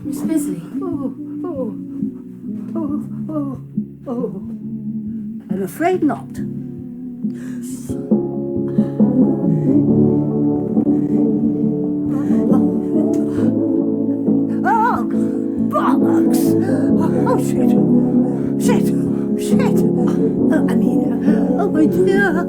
Miss Bisley. I'm afraid not. Oh, bollocks! Oh, shit! Oh my dear! Oh my dear!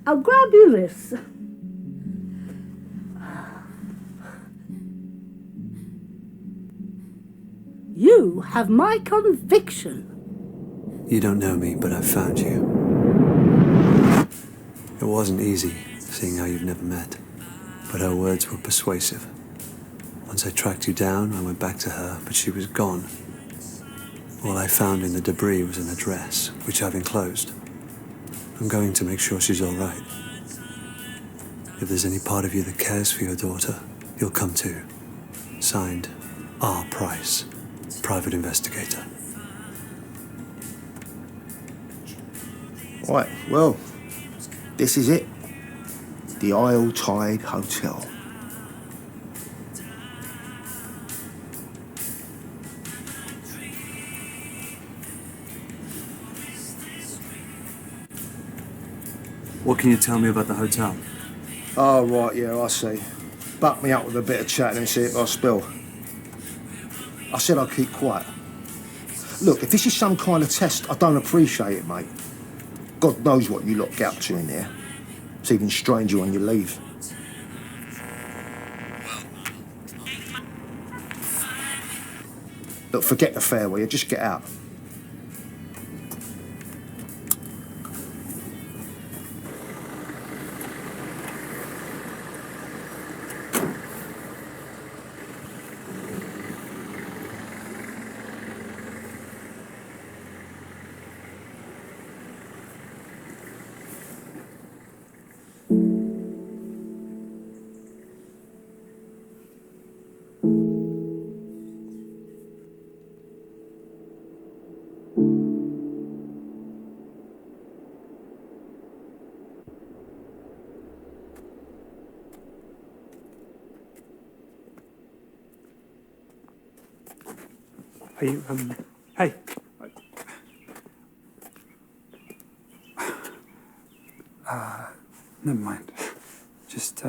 I'll grab you this. You have my conviction. You don't know me, but I've found you. It wasn't easy, seeing how you've never met, but her words were persuasive. Once I tracked you down, I went back to her, but she was gone. All I found in the debris was an address, which I've enclosed. I'm going to make sure she's all right. If there's any part of you that cares for your daughter, you'll come too. Signed, R. Price, Private Investigator. Right, well, this is it. The Isle Tide Hotel. What can you tell me about the hotel? Oh, right, yeah, I see. Buck me up with a bit of chat and see if I spill. I said I'd keep quiet. Look, if this is some kind of test, I don't appreciate it, mate. God knows what you lot get up to in there. It's even stranger when you leave. Look, forget the fare, will you? Just get out. Are you, hey. Never mind. Just,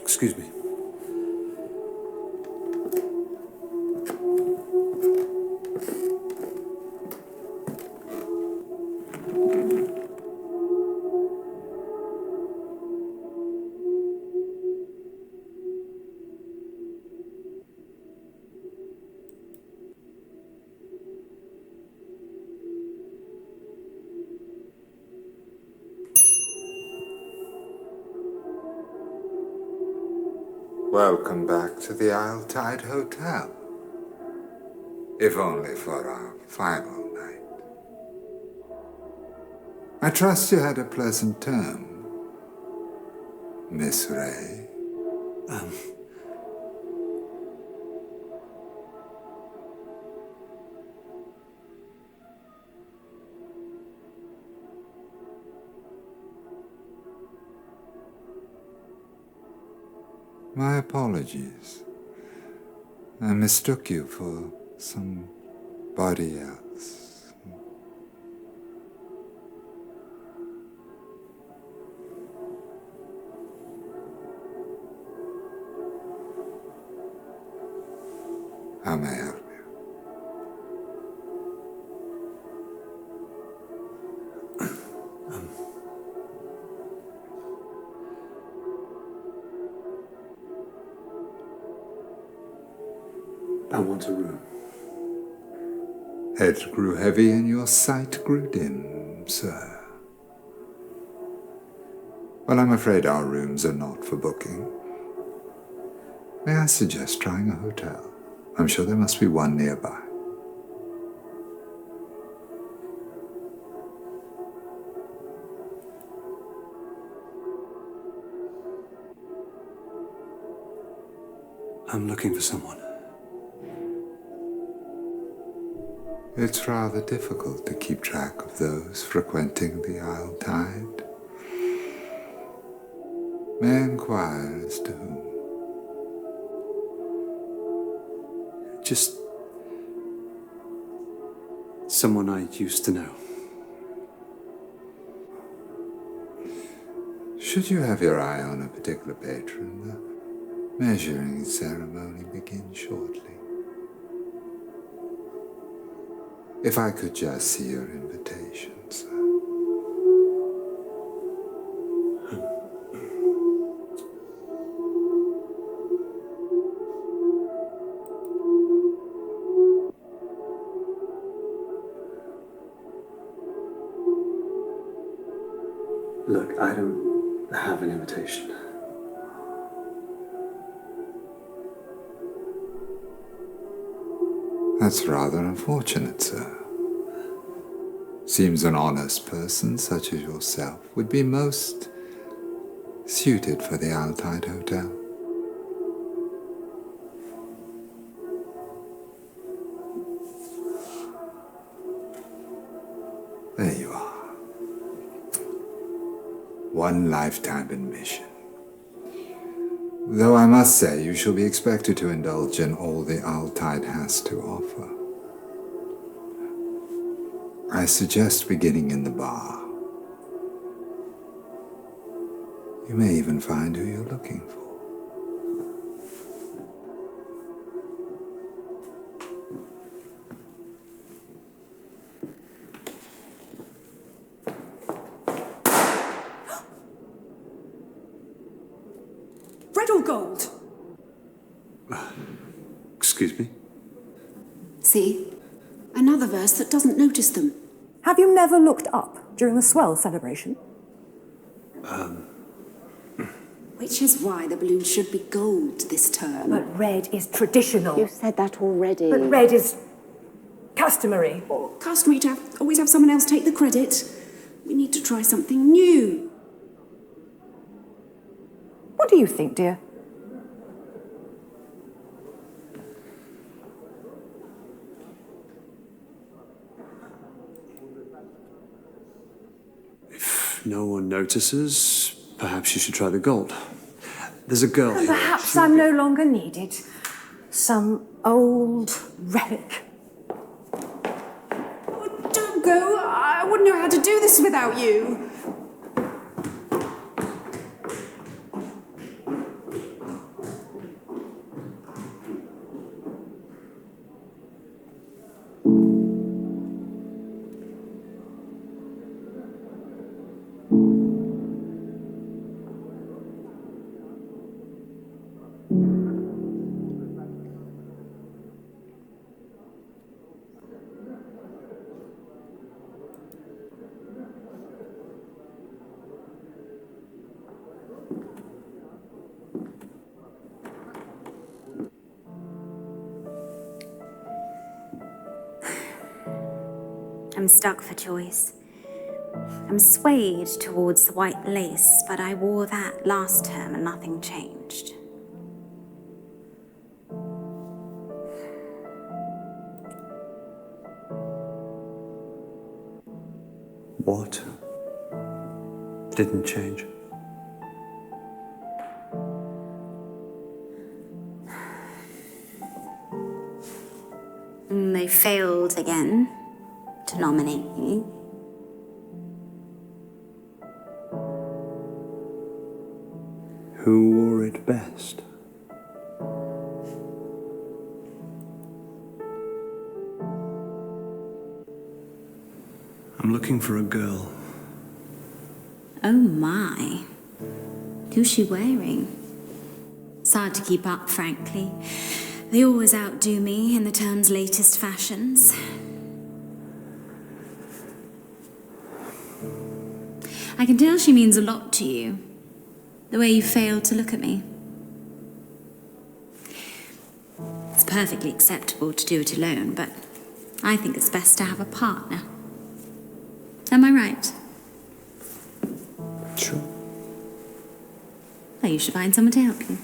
Excuse me. Welcome back to the Isle Tide Hotel. If only for our final night. I trust you had a pleasant term, Miss Ray. My apologies. I mistook you for somebody else. How may I help you? I want a room. Head grew heavy and your sight grew dim, sir. Well, I'm afraid our rooms are not for booking. May I suggest trying a hotel? I'm sure there must be one nearby. I'm looking for someone. It's rather difficult to keep track of those frequenting the Isle Tide. May I inquire as to whom? Just someone I used to know. Should you have your eye on a particular patron, the measuring ceremony begins shortly. If I could just see your invitation, sir. Look, I don't have an invitation. That's rather unfortunate, sir. Seems an honest person such as yourself would be most suited for the Isle Tide Hotel. There you are. One lifetime admission. Though I must say, you shall be expected to indulge in all the Isle Tide has to offer. I suggest beginning in the bar. You may even find who you're looking for. Red or gold? Excuse me? See? Another verse that doesn't notice them. Have you never looked up during the swell celebration? Which is why the balloon should be gold this term. But red is traditional. You've said that already. But red is customary. Customary to always have someone else take the credit. We need to try something new. What do you think, dear? If no one notices, perhaps you should try the gold. There's a girl here. Perhaps I'm no longer needed. Some old relic. Oh, don't go. I wouldn't know how to do this without you. I'm stuck for choice. I'm swayed towards the white lace, but I wore that last term and nothing changed. What didn't change? They failed again to nominate me. Who wore it best? I'm looking for a girl. Oh my. Who's she wearing? It's hard to keep up, frankly. They always outdo me in the term's latest fashions. I can tell she means a lot to you. The way you failed to look at me. It's perfectly acceptable to do it alone, but I think it's best to have a partner. Am I right? Sure. Well, you should find someone to help you.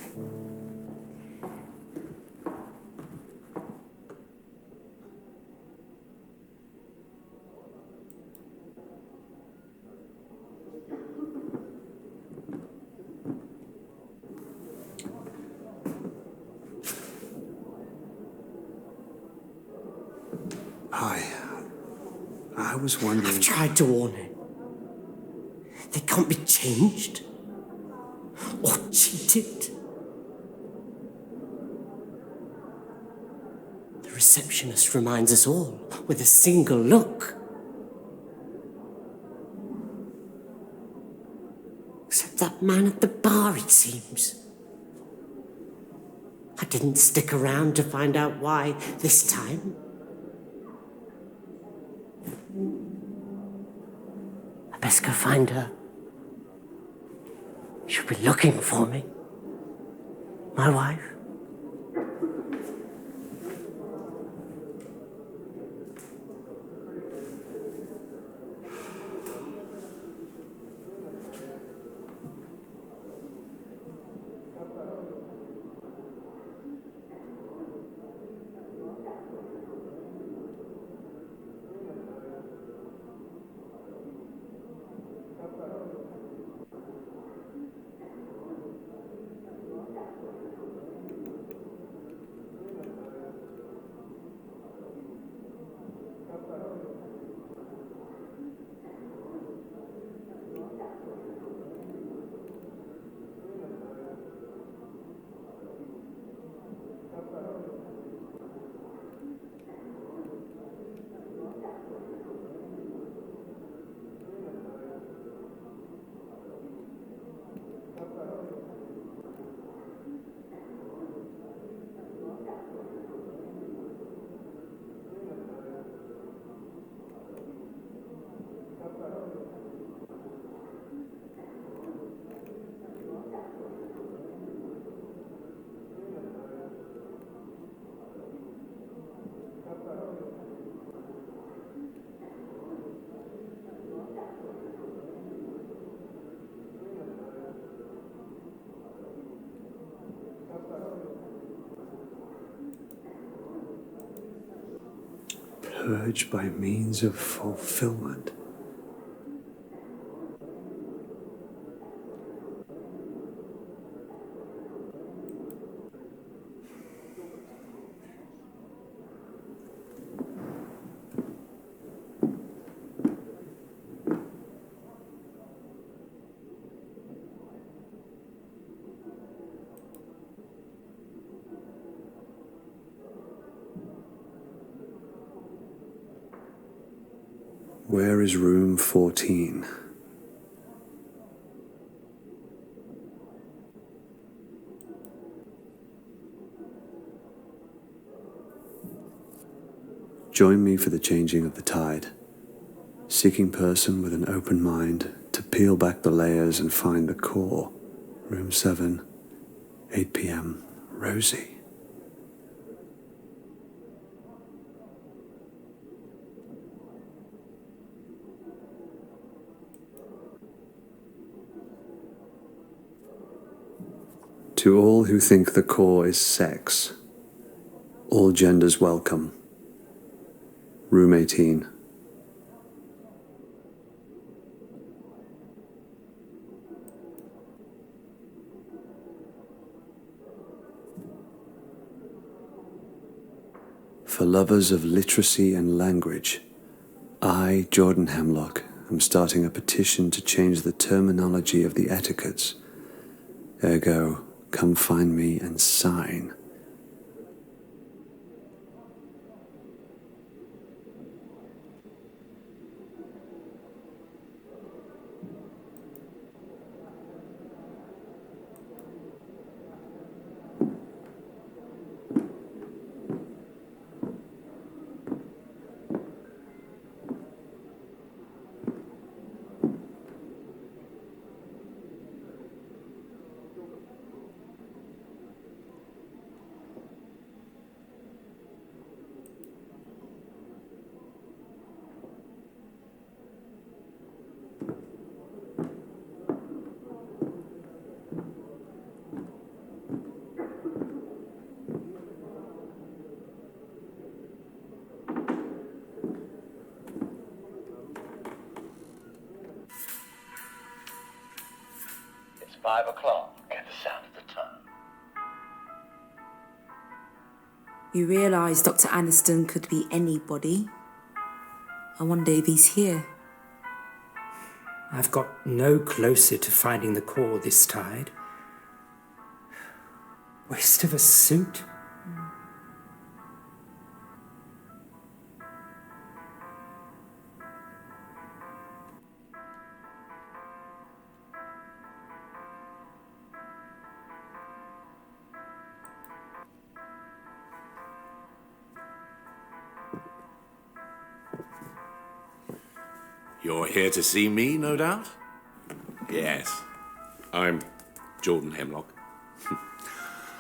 Hi. I was wondering... I've tried to warn her. They can't be changed or cheated. The receptionist reminds us all with a single look. Except that man at the bar, it seems. I didn't stick around to find out why this time. I best go find her. She'll be looking for me. My wife. Purge by means of fulfillment. Where is room 14? Join me for the changing of the tide. Seeking person with an open mind to peel back the layers and find the core. Room 7, 8 p.m. Rosie. To all who think the core is sex, all genders welcome. Room 18. For lovers of literacy and language, I, Jordan Hemlock, am starting a petition to change the terminology of the etiquettes. Ergo, come find me and sign. 5 o'clock at the sound of the turn. You realise Dr. Aniston could be anybody. I wonder if he's here. I've got no closer to finding the core this tide. Waste of a suit. You're here to see me, no doubt? Yes, I'm Jordan Hemlock.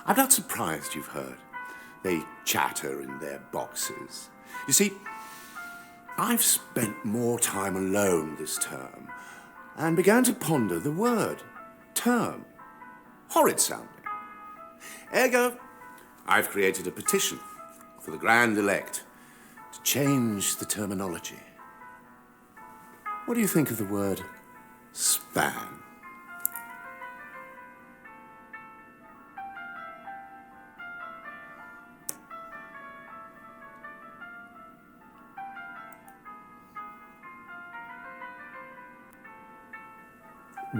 I'm not surprised you've heard. They chatter in their boxes. You see, I've spent more time alone this term and began to ponder the word term. Horrid sounding. Ergo, I've created a petition for the grand elect to change the terminology. What do you think of the word span?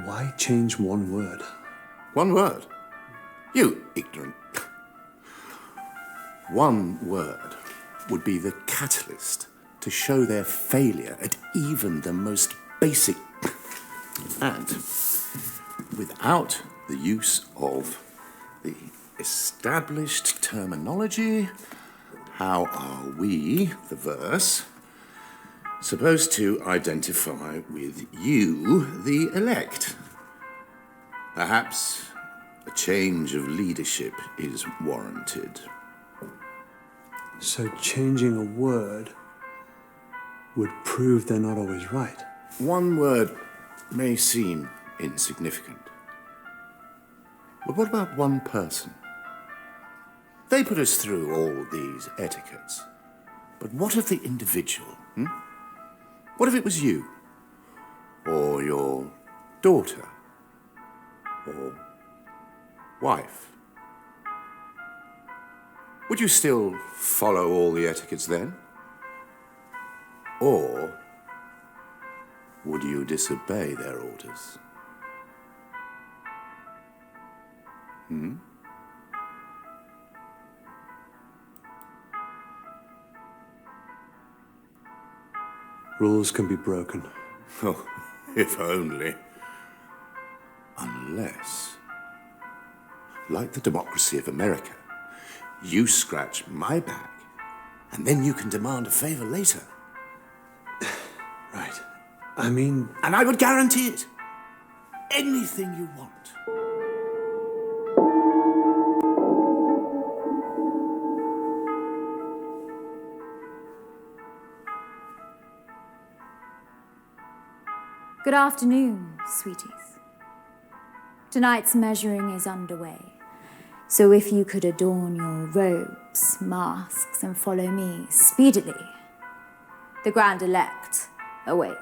Why change one word? One word? You ignorant. One word would be the catalyst to show their failure at even the most basic. And without the use of the established terminology, how are we, the verse, supposed to identify with you, the elect? Perhaps a change of leadership is warranted. So changing a word would prove they're not always right. One word may seem insignificant. But what about one person? They put us through all these etiquettes. But what of the individual? What if it was you? Or your daughter? Or wife? Would you still follow all the etiquettes then? Or would you disobey their orders? Rules can be broken. Oh, if only. Unless, like the democracy of America, you scratch my back, and then you can demand a favor later. Right. I mean... And I would guarantee it. Anything you want. Good afternoon, sweeties. Tonight's measuring is underway, so if you could adorn your robes, masks, and follow me speedily, the grand elect await.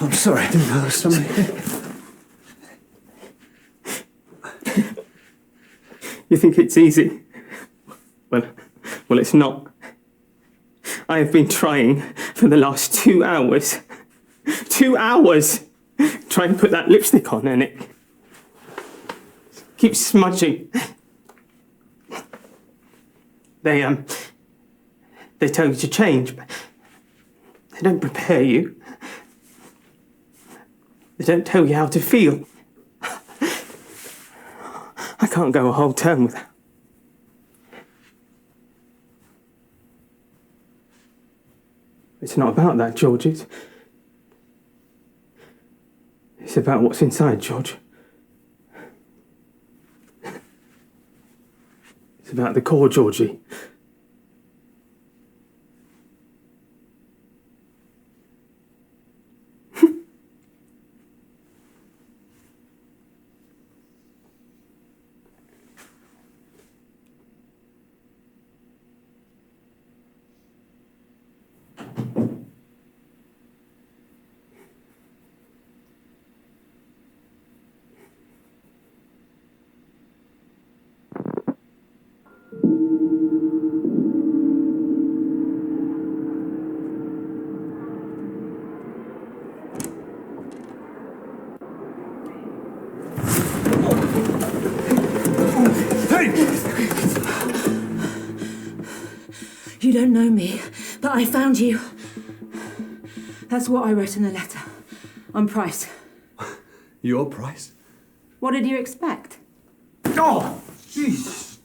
I'm sorry, I didn't know there was somebody here. You think it's easy? Well, it's not. I have been trying for the last 2 hours. 2 hours! Trying to put that lipstick on and it keeps smudging. They tell you to change, but they don't prepare you. They don't tell you how to feel. I can't go a whole term without. It's not about that, George. It's about what's inside, George. It's about the core, Georgie. You don't know me, but I found you. That's what I wrote in the letter. On Price. Your price? What did you expect? Oh, Jesus!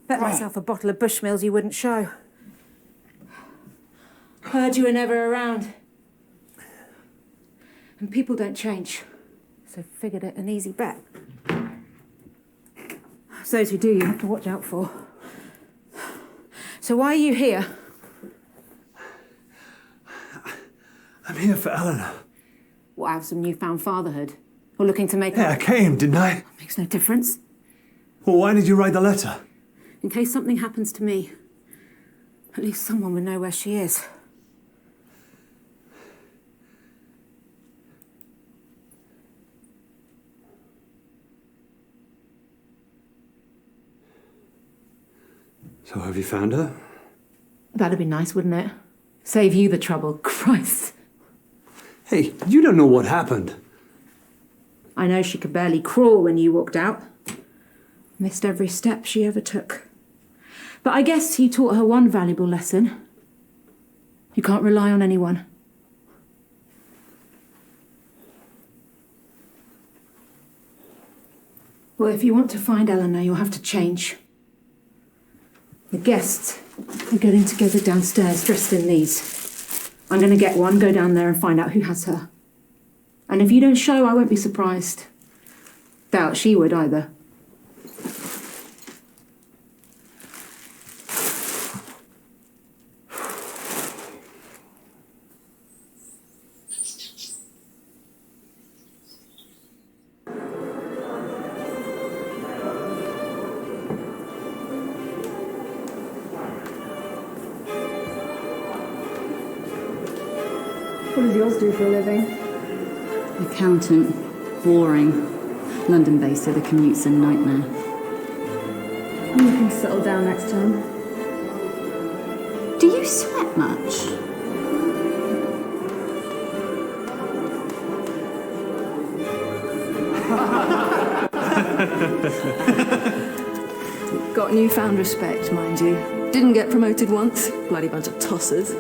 Bet myself a bottle of Bushmills you wouldn't show. Heard you were never around. And people don't change. So figured it an easy bet. It's those who do you have to watch out for. So why are you here? I'm here for Eleanor. What, have some newfound fatherhood? Or looking to make Yeah, I came, didn't I? Makes no difference. Well, why did you write the letter? In case something happens to me, at least someone would know where she is. So have you found her? That'd be nice, wouldn't it? Save you the trouble. Christ. Hey, you don't know what happened. I know she could barely crawl when you walked out. Missed every step she ever took. But I guess you taught her one valuable lesson. You can't rely on anyone. Well, if you want to find Eleanor, you'll have to change. The guests are getting together downstairs dressed in these. I'm going to get one, go down there and find out who has her. And if you don't show, I won't be surprised. Doubt she would either. What does yours do for a living? Accountant. Boring. London-based, so the commute's a nightmare. You can settle down next time. Do you sweat much? Got newfound respect, mind you. Didn't get promoted once. Bloody bunch of tossers.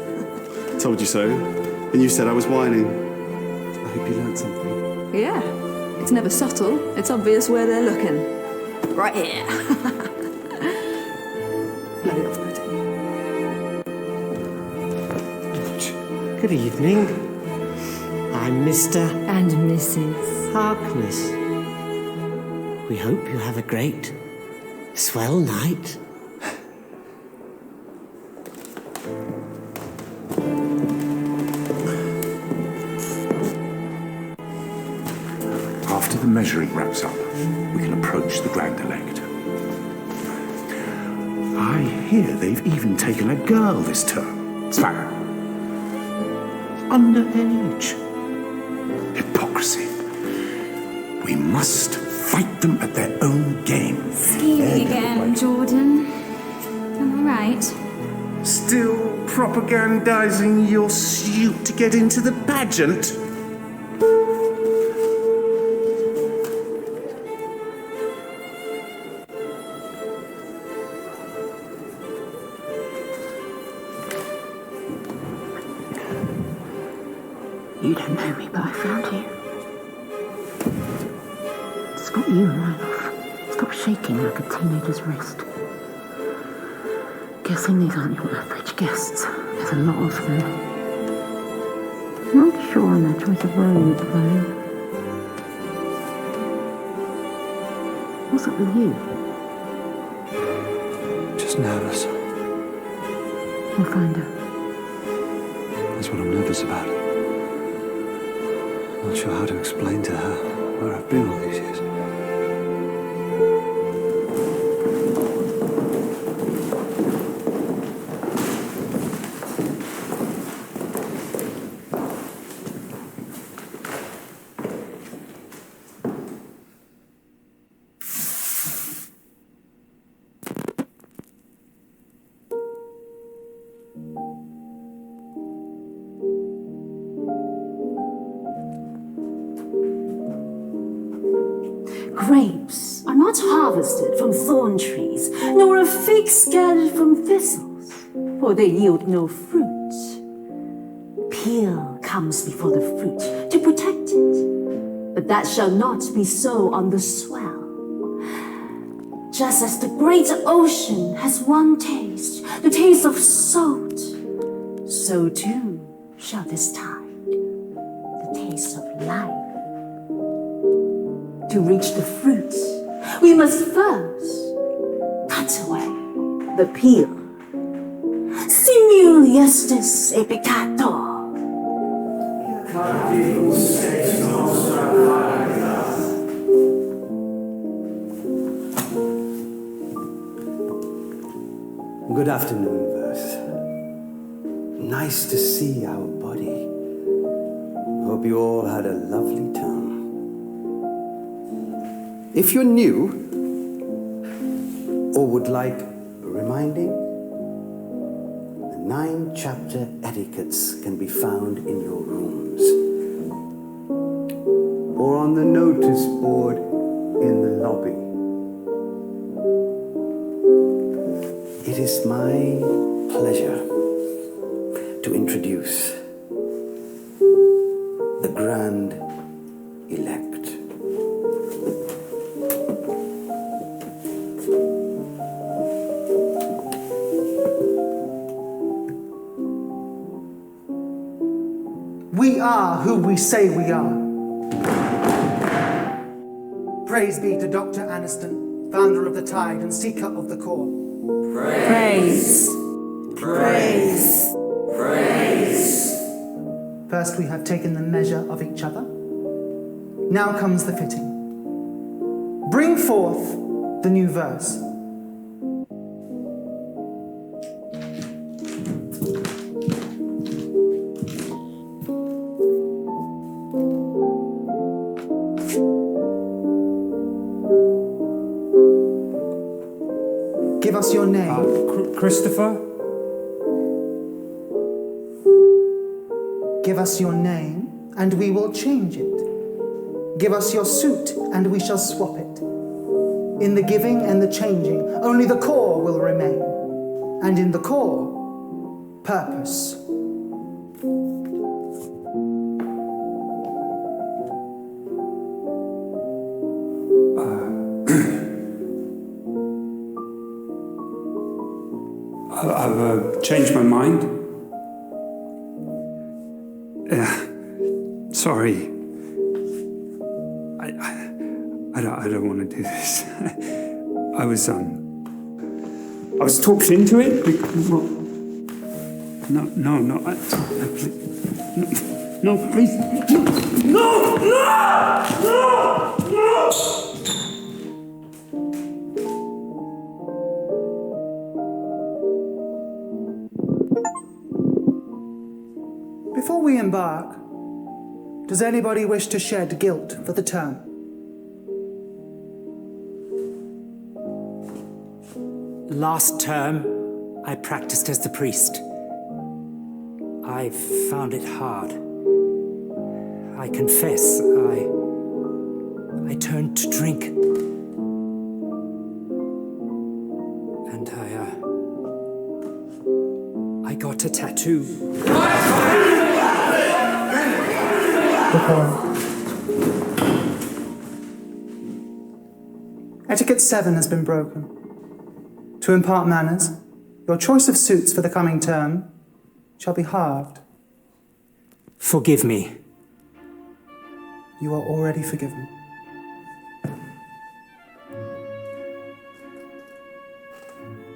Told you so. And you said I was whining. I hope you learned something. Yeah. It's never subtle. It's obvious where they're looking. Right here. Bloody off-putting. Good evening. I'm Mr. And Mrs. Harkness. We hope you have a great, swell night. After the measuring wraps up, we can approach the Grand Elect. I hear they've even taken a girl this term. Sparrow. Underage. Hypocrisy. We must fight them at their own game. Scheming again, Jordan. Am I right? Still propagandizing your suit to get into the pageant? You don't know me, but I found you. got you right off. Stop shaking like a teenager's wrist. Guessing these aren't your average guests. There's a lot of them. Not sure on their choice of robe, though. What's up with you? Just nervous. We'll find out. That's what I'm nervous about. Not sure how to explain to her where I've been all these years. Grapes are not harvested from thorn trees, nor are figs gathered from thistles, for they yield no fruit. Peel comes before the fruit to protect it, but that shall not be so on the swell. Just as the great ocean has one taste, the taste of salt, so too shall this tide, the taste of life. To reach the fruits, we must first cut away the peel. Simul justus e peccator. Good afternoon, Verse. Nice to see our body. Hope you all had a lovely time. If you're new or would like reminding, the 9-chapter etiquettes can be found in your rooms or on the notice board in the lobby. It is my pleasure to introduce the Grand Elect. We are who we say we are. Praise be to Dr. Aniston, founder of the Tide and seeker of the core. Praise. Praise. Praise. First we have taken the measure of each other. Now comes the fitting. Bring forth the new verse. Give us your name. Christopher? Give us your name, and we will change it. Give us your suit, and we shall swap it. In the giving and the changing, only the core will remain. And in the core, purpose. I've changed my mind. Sorry. I don't want to do this. I was talked into it. No, please. No! Before we embark, does anybody wish to shed guilt for the term? Last term, I practiced as the priest. I found it hard. I confess, I turned to drink. And I got a tattoo. Etiquette 7 has been broken. To impart manners, your choice of suits for the coming term shall be halved. Forgive me. You are already forgiven.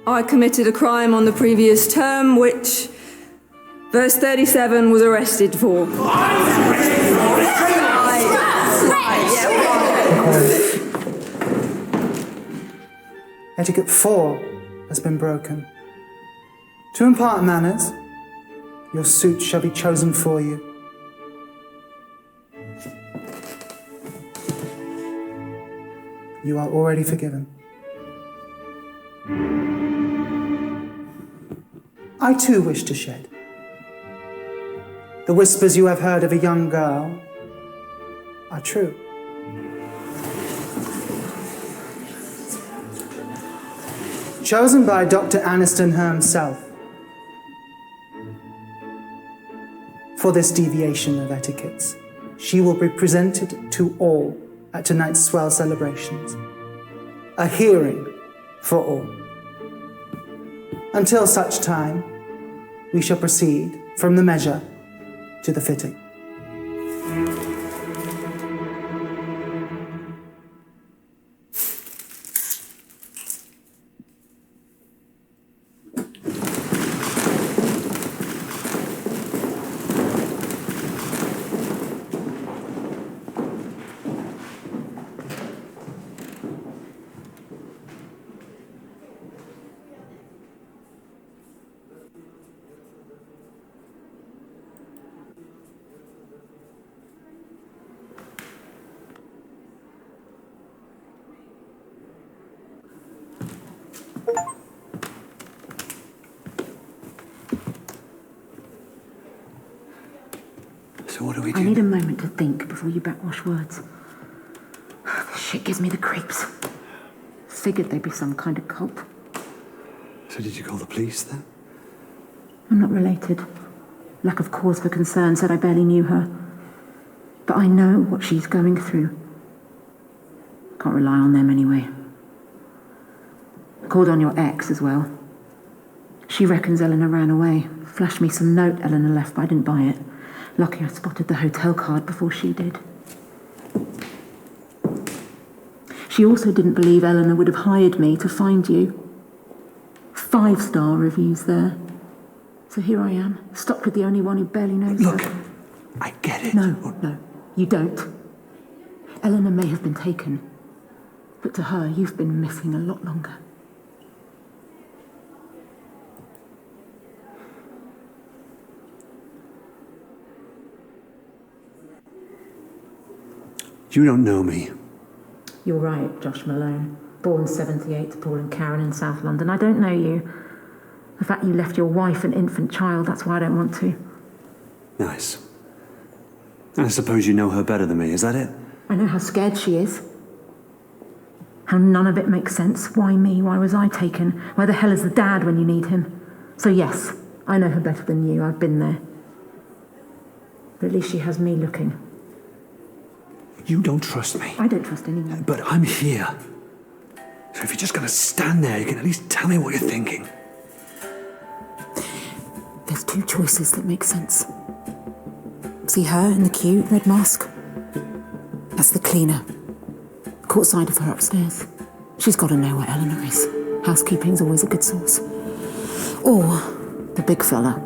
I committed a crime on the previous term, which verse 37 was arrested for. Etiquette 4 has been broken. To impart manners, your suit shall be chosen for you. You are already forgiven. I too wish to shed. The whispers you have heard of a young girl are true. Chosen by Dr. Aniston himself for this deviation of etiquettes, she will be presented to all at tonight's swell celebrations. A hearing for all. Until such time, we shall proceed from the measure to the fitting. So what do we do? I need a moment to think before you backwash words. This shit gives me the creeps. Figured they'd be some kind of cop. So did you call the police then? I'm not related. Lack of cause for concern said I barely knew her. But I know what she's going through. Can't rely on them anyway. I called on your ex as well. She reckons Eleanor ran away. Flashed me some note Eleanor left, but I didn't buy it. Lucky I spotted the hotel card before she did. She also didn't believe Eleanor would have hired me to find you. 5-star reviews there. So here I am, stuck with the only one who barely knows her. Look, I get it. No, you don't. Eleanor may have been taken, but to her, you've been missing a lot longer. You don't know me. You're right, Josh Malone. Born 78 to Paul and Karen in South London. I don't know you. The fact you left your wife and infant child, that's why I don't want to. Nice. I suppose you know her better than me, is that it? I know how scared she is. How none of it makes sense. Why me? Why was I taken? Where the hell is the dad when you need him? So yes, I know her better than you. I've been there. But at least she has me looking. You don't trust me. I don't trust anyone. But I'm here. So if you're just going to stand there, you can at least tell me what you're thinking. There's two choices that make sense. See her in the queue, red mask? That's the cleaner. Caught sight of her upstairs. She's got to know where Eleanor is. Housekeeping's always a good source. Or the big fella.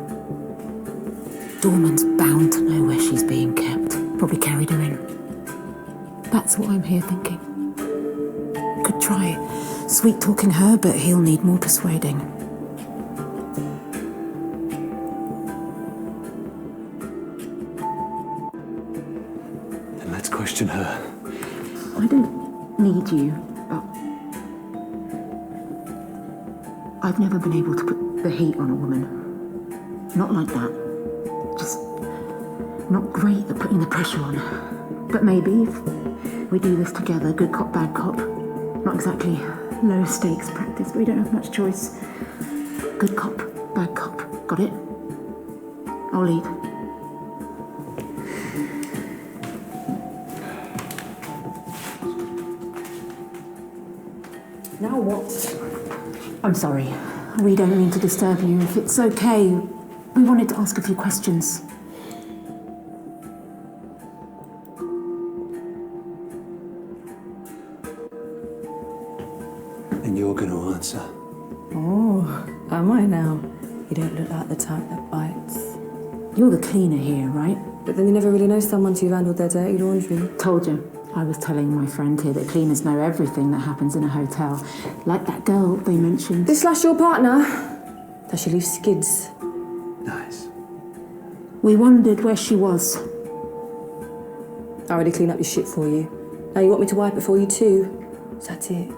Doorman's bound to know where she's being kept. Probably carried her in. That's what I'm here thinking. Could try sweet-talking her, but he'll need more persuading. Then let's question her. I don't need you, but I've never been able to put the heat on a woman. Not like that. Just not great at putting the pressure on. But maybe if we do this together, good cop, bad cop. Not exactly low stakes practice, but we don't have much choice. Good cop, bad cop. Got it? I'll lead. Now what? I'm sorry. We don't mean to disturb you. If it's okay, we wanted to ask a few questions. And you're going to answer. Oh, am I now? You don't look like the type that bites. You're the cleaner here, right? But then you never really know someone till you've handled their dirty laundry. Told you. I was telling my friend here that cleaners know everything that happens in a hotel. Like that girl they mentioned. This slash your partner? Does she leave skids? Nice. We wondered where she was. I already cleaned up your shit for you. Now you want me to wipe it for you too? So that's it.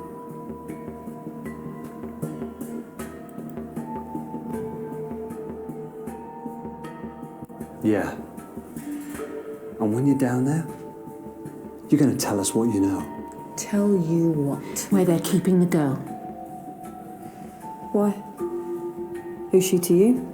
Yeah. And when you're down there, you're going to tell us what you know. Tell you what? Where they're keeping the girl. Why? Who's she to you?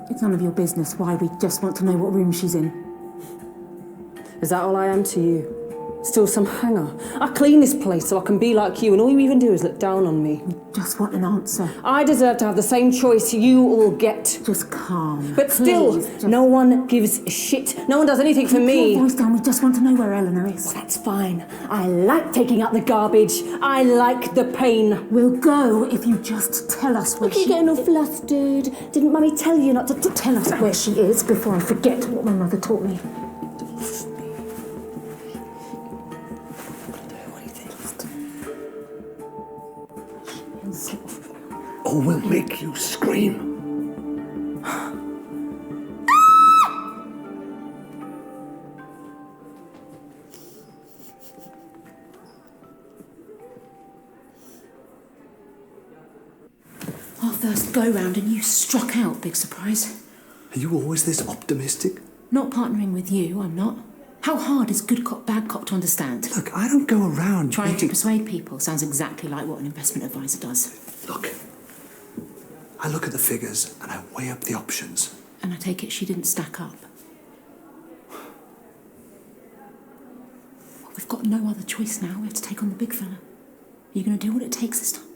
It's none of your business why. We just want to know what room she's in. Is that all I am to you? Still some hanger? I clean this place so I can be like you, and all you even do is look down on me. Just want an answer. I deserve to have the same choice you all get. Just calm. But still, no one gives a shit. No one does anything for me. Keep your voice down. We just want to know where Eleanor is. Well, that's fine. I like taking out the garbage. I like the pain. We'll go if you just tell us where Look, you're getting all flustered. Didn't Mummy tell you not to tell us where she is before I forget what my mother taught me? Or we'll make you scream. Our first go-round and you struck out, big surprise. Are you always this optimistic? Not partnering with you, I'm not. How hard is good cop, bad cop to understand? Look, I don't go around trying to persuade people. Sounds exactly like what an investment advisor does. Look, I look at the figures and I weigh up the options. And I take it she didn't stack up. Well, we've got no other choice now. We have to take on the big fella. Are you going to do what it takes this time?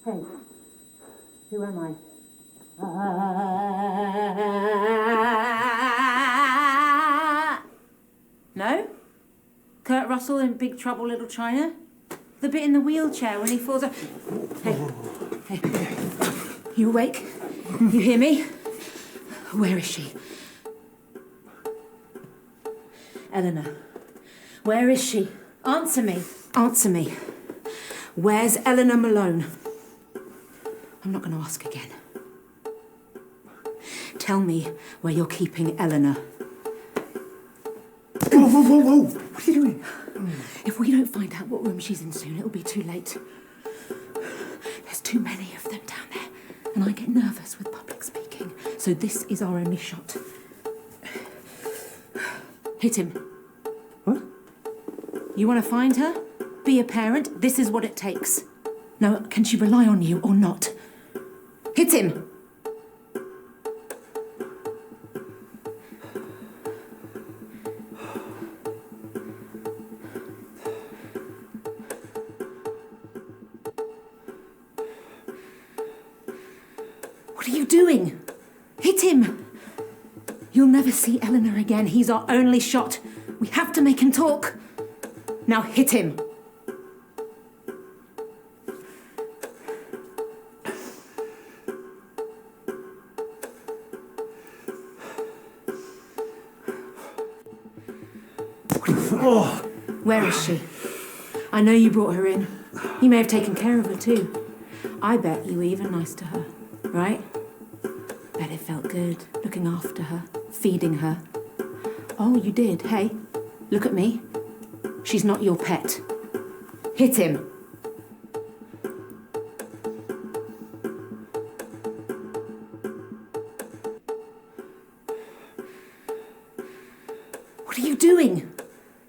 Hey, who am I? No? Kurt Russell in Big Trouble, Little China? The bit in the wheelchair when he falls off. Hey. You awake? You hear me? Where is she? Eleanor. Where is she? Answer me. Answer me. Where's Eleanor Malone? I'm not going to ask again. Tell me where you're keeping Eleanor. Whoa. What are you doing? If we don't find out what room she's in soon, it'll be too late. There's too many of them down there, and I get nervous with public speaking, so this is our only shot. Hit him. What? You want to find her? Be a parent? This is what it takes. Now, can she rely on you or not? Hit him! What are you doing? Hit him! You'll never see Eleanor again. He's our only shot. We have to make him talk. Now hit him. Oh. Where is she? I know you brought her in. You may have taken care of her too. I bet you were even nice to her, right? Bet it felt good, looking after her, feeding her. Oh, you did. Hey, look at me. She's not your pet. Hit him. What are you doing?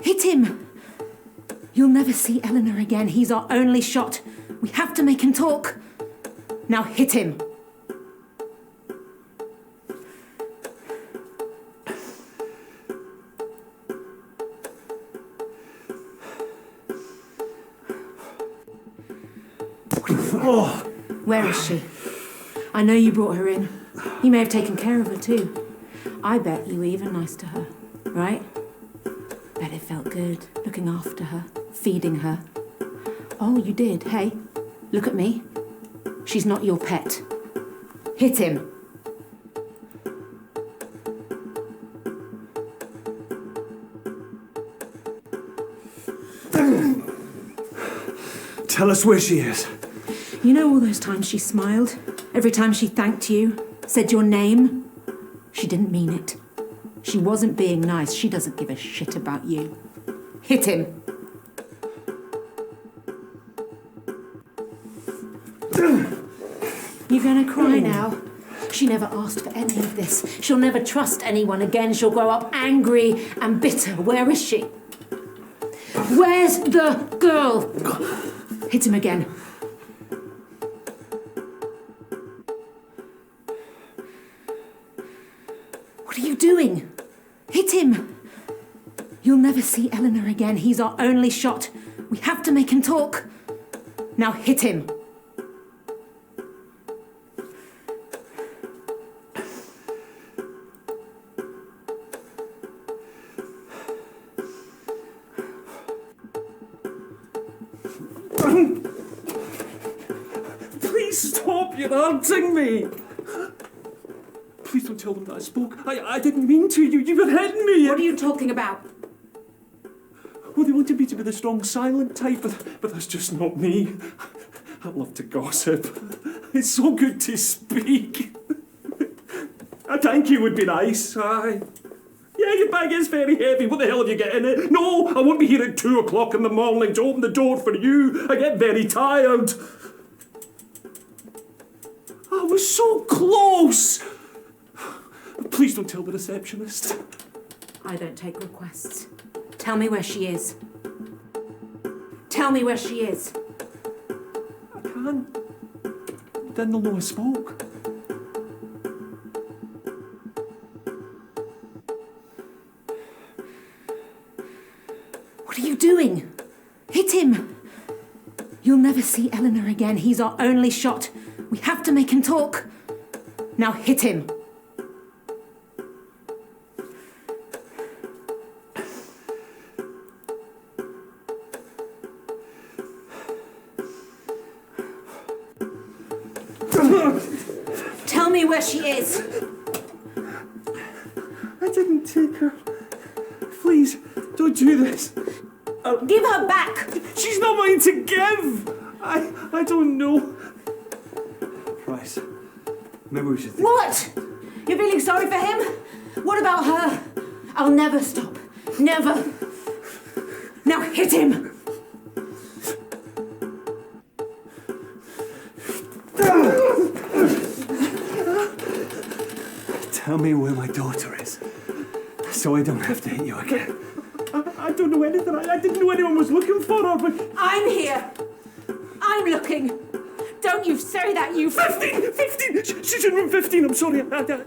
Hit him! You'll never see Eleanor again. He's our only shot. We have to make him talk. Now hit him. Oh. Where is she? I know you brought her in. You may have taken care of her too. I bet you were even nice to her, right? Bet it felt good, looking after her, feeding her. Oh, you did. Hey, look at me. She's not your pet. Hit him. Tell us where she is. You know all those times she smiled? Every time she thanked you, said your name? She didn't mean it. She wasn't being nice. She doesn't give a shit about you. Hit him. You're gonna cry now? She never asked for any of this. She'll never trust anyone again. She'll grow up angry and bitter. Where is she? Where's the girl? Hit him again. What are you doing? Hit him. You'll never see Eleanor again. He's our only shot. We have to make him talk. Now hit him. Please stop, you're hurting me. Please don't tell them that I spoke. I didn't mean to. You were hitting me. What are you talking about? Well, they wanted me to be the strong, silent type, but that's just not me. I love to gossip. It's so good to speak. A thank you would be nice. Aye. Yeah, your bag is very heavy. What the hell have you got in it? No, I won't be here at 2 o'clock in the morning to open the door for you. I get very tired. I was so close. Please don't tell the receptionist. I don't take requests. Tell me where she is. Tell me where she is. I can't. Then they'll know I spoke. What are you doing? Hit him. You'll never see Eleanor again. He's our only shot. We have to make him talk. Now hit him. Tell me where she is. I didn't take her. Please, don't do this. Give her back. She's not mine to give. I don't know. Price. Maybe we should think. What? You're feeling sorry for him? What about her? I'll never stop. Never. Now hit him. Tell me where my daughter is, so I don't have to hit you again. I don't know anything. I didn't know anyone was looking for her, but... I'm here. I'm looking. Don't you say that, you... 15! 15! She's in room 15, I'm sorry. Eleanor.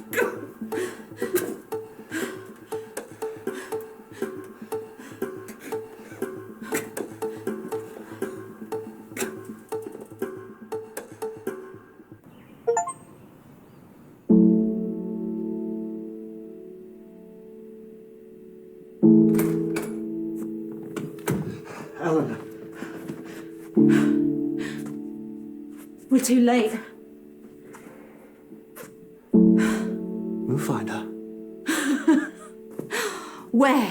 We're too late. We'll find her. Where?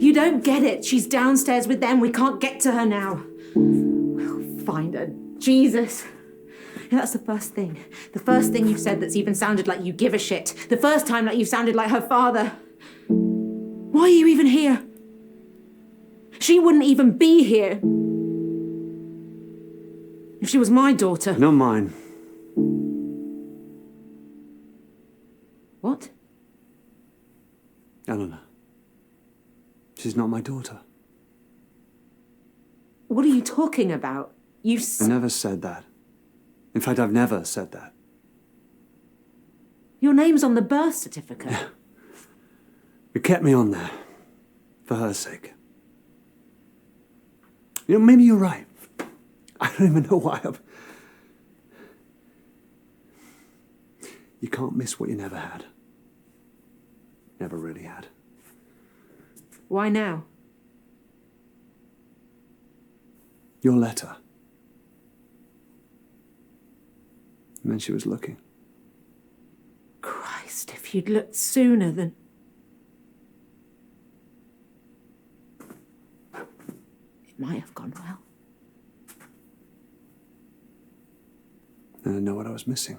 You don't get it. She's downstairs with them. We can't get to her now. We'll find her. Jesus. Yeah, that's the first thing. The first thing you've said that's even sounded like you give a shit. The first time that you've sounded like her father. Why are you even here? She wouldn't even be here if she was my daughter. Not mine. What? Eleanor. She's not my daughter. What are you talking about? I never said that. In fact, I've never said that. Your name's on the birth certificate. It kept me on there. For her sake. You know, maybe you're right. I don't even know why You can't miss what you never had. Never really had. Why now? Your letter. It meant she was looking. Christ, if you'd looked sooner than... It might have gone well. And I know what I was missing.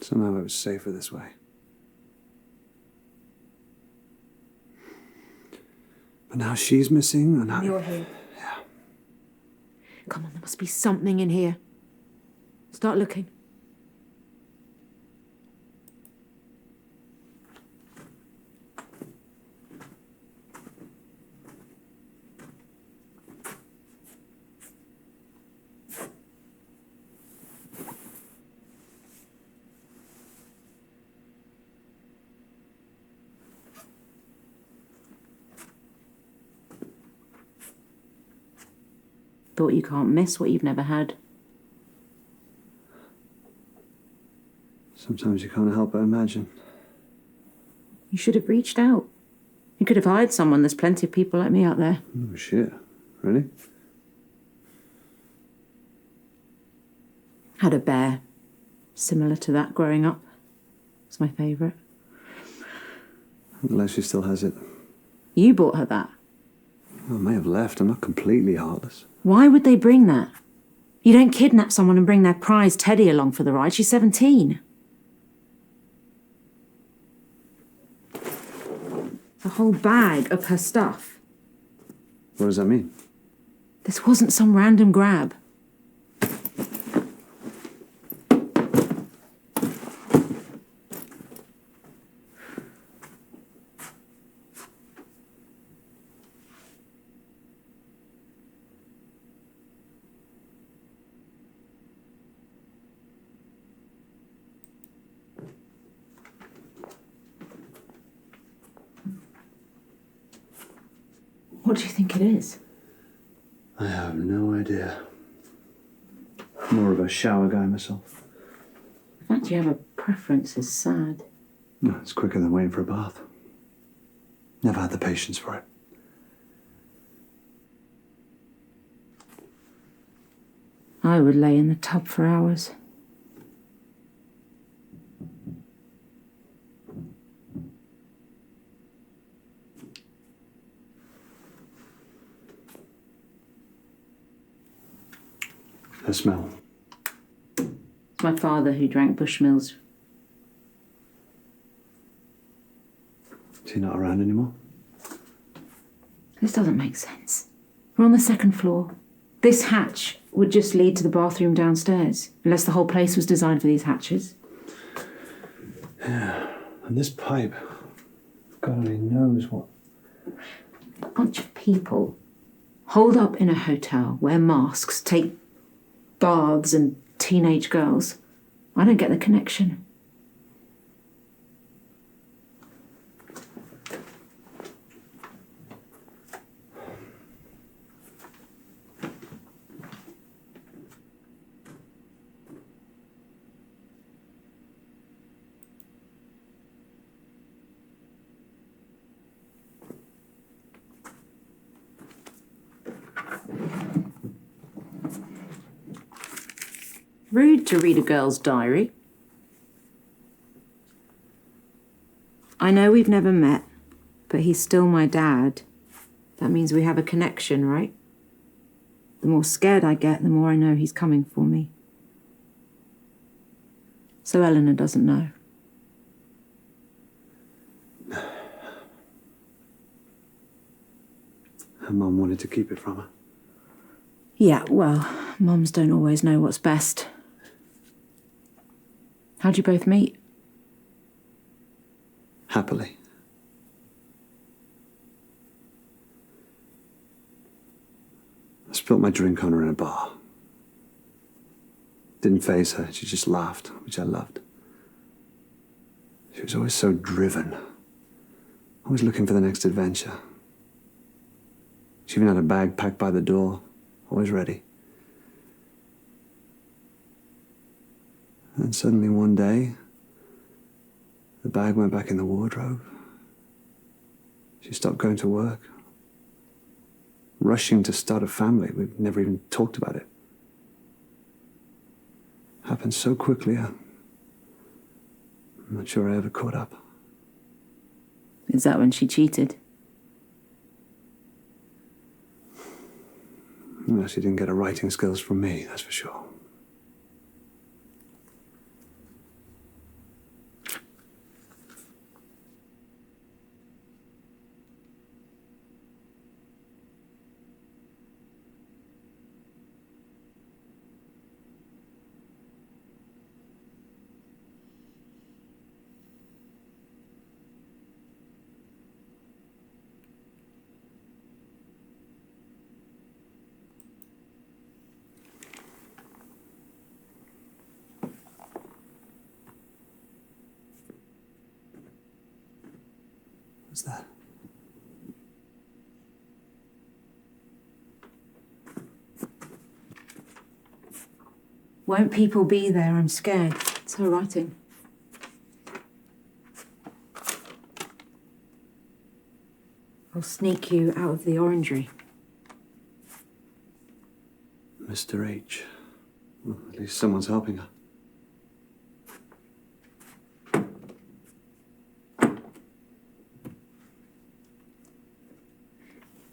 Somehow it was safer this way. But now she's missing, and You're here. Yeah. Come on, there must be something in here. Start looking. Thought you can't miss what you've never had. Sometimes you can't help but imagine. You should have reached out. You could have hired someone. There's plenty of people like me out there. Oh, shit. Really? Had a bear. Similar to that growing up. It's my favourite. I'm glad she still has it. You bought her that. I may have left. I'm not completely heartless. Why would they bring that? You don't kidnap someone and bring their prize Teddy along for the ride. She's 17. A whole bag of her stuff. What does that mean? This wasn't some random grab. What do you think it is? I have no idea. I'm more of a shower guy myself. The fact you have a preference is sad. No, it's quicker than waiting for a bath. Never had the patience for it. I would lay in the tub for hours. The smell. It's my father who drank Bushmills. Is he not around anymore? This doesn't make sense. We're on the second floor. This hatch would just lead to the bathroom downstairs, unless the whole place was designed for these hatches. Yeah, and this pipe, God only knows what. A bunch of people holed up in a hotel, wear masks, take baths and teenage girls. I don't get the connection. Rude to read a girl's diary. I know we've never met, but he's still my dad. That means we have a connection, right? The more scared I get, the more I know he's coming for me. So Eleanor doesn't know. Her mum wanted to keep it from her. Yeah, well, mums don't always know what's best. How'd you both meet? Happily. I spilt my drink on her in a bar. Didn't faze her, she just laughed, which I loved. She was always so driven, always looking for the next adventure. She even had a bag packed by the door, always ready. And suddenly one day, the bag went back in the wardrobe. She stopped going to work, rushing to start a family. We've never even talked about it. Happened so quickly, I'm not sure I ever caught up. Is that when she cheated? No, she didn't get her writing skills from me, that's for sure. What's that? Won't people be there? I'm scared. It's her writing. I'll sneak you out of the orangery. Mr. H. Well, at least someone's helping her.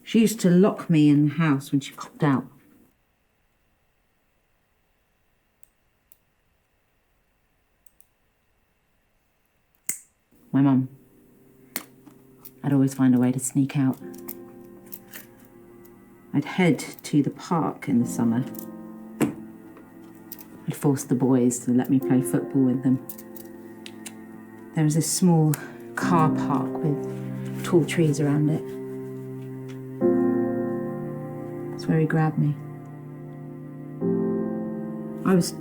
She used to lock me in the house when she popped out. My mum. I'd always find a way to sneak out. I'd head to the park in the summer. I'd force the boys to let me play football with them. There was this small car park with tall trees around it. That's where he grabbed me. I was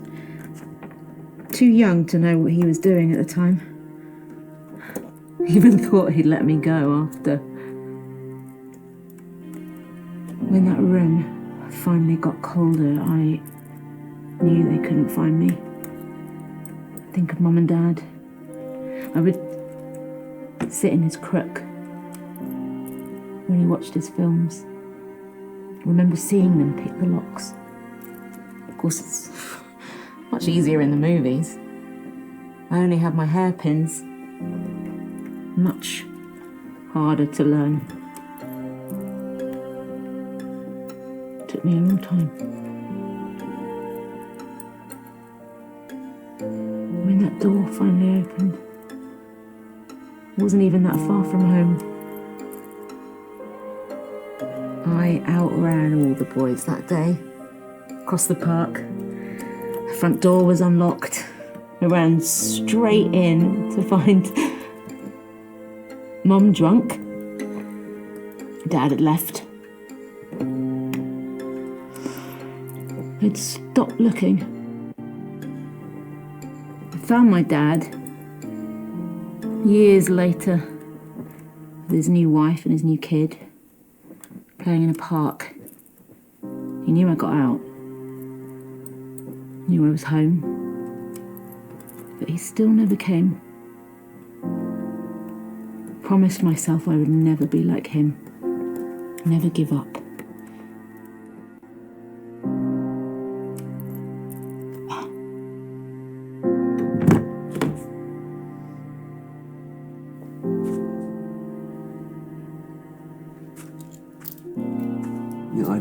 too young to know what he was doing at the time. Even thought he'd let me go after. When that room finally got colder, I knew they couldn't find me. I'd think of Mum and Dad. I would sit in his crook when he watched his films. I remember seeing them pick the locks. Of course, it's much easier in the movies. I only had my hairpins. Much harder to learn. Took me a long time. When that door finally opened, it wasn't even that far from home. I outran all the boys that day. Across the park. The front door was unlocked. I ran straight in to find Mum drunk. Dad had left. I'd stopped looking. I found my dad years later with his new wife and his new kid playing in a park. He knew I got out. Knew I was home. But he still never came. Promised myself I would never be like him. Never give up.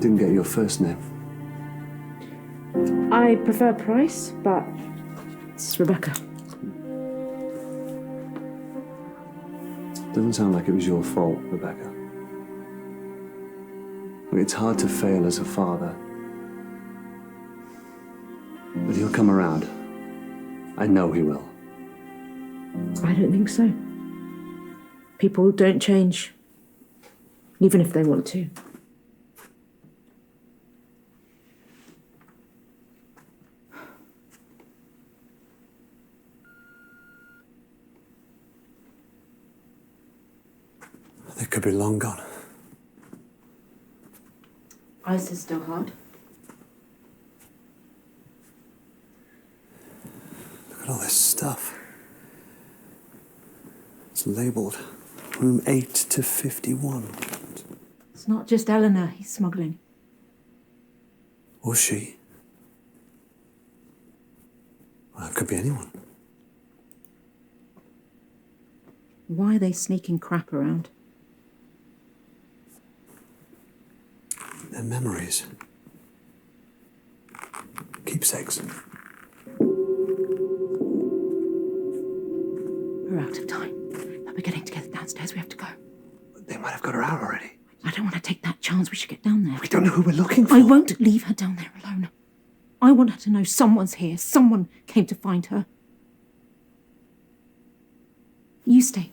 didn't get your first name. I prefer Price, but it's Rebecca. Doesn't sound like it was your fault, Rebecca. Look, it's hard to fail as a father. But he'll come around. I know he will. I don't think so. People don't change, even if they want to. They could be long gone. Ice is still hard. Look at all this stuff. It's labelled room 8 to 51. It's not just Eleanor he's smuggling. Or she. Well, it could be anyone. Why are they sneaking crap around? Their memories. Keepsakes. We're out of time. They'll be getting together downstairs. We have to go. They might have got her out already. I don't want to take that chance. We should get down there. We don't know who we're looking for. I won't leave her down there alone. I want her to know someone's here. Someone came to find her. You stay.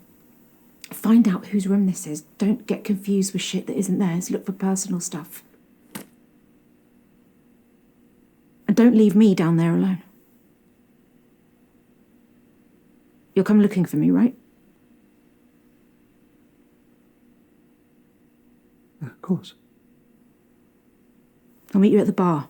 Find out whose room this is. Don't get confused with shit that isn't theirs. Look for personal stuff. And don't leave me down there alone. You'll come looking for me, right? Yeah, of course. I'll meet you at the bar.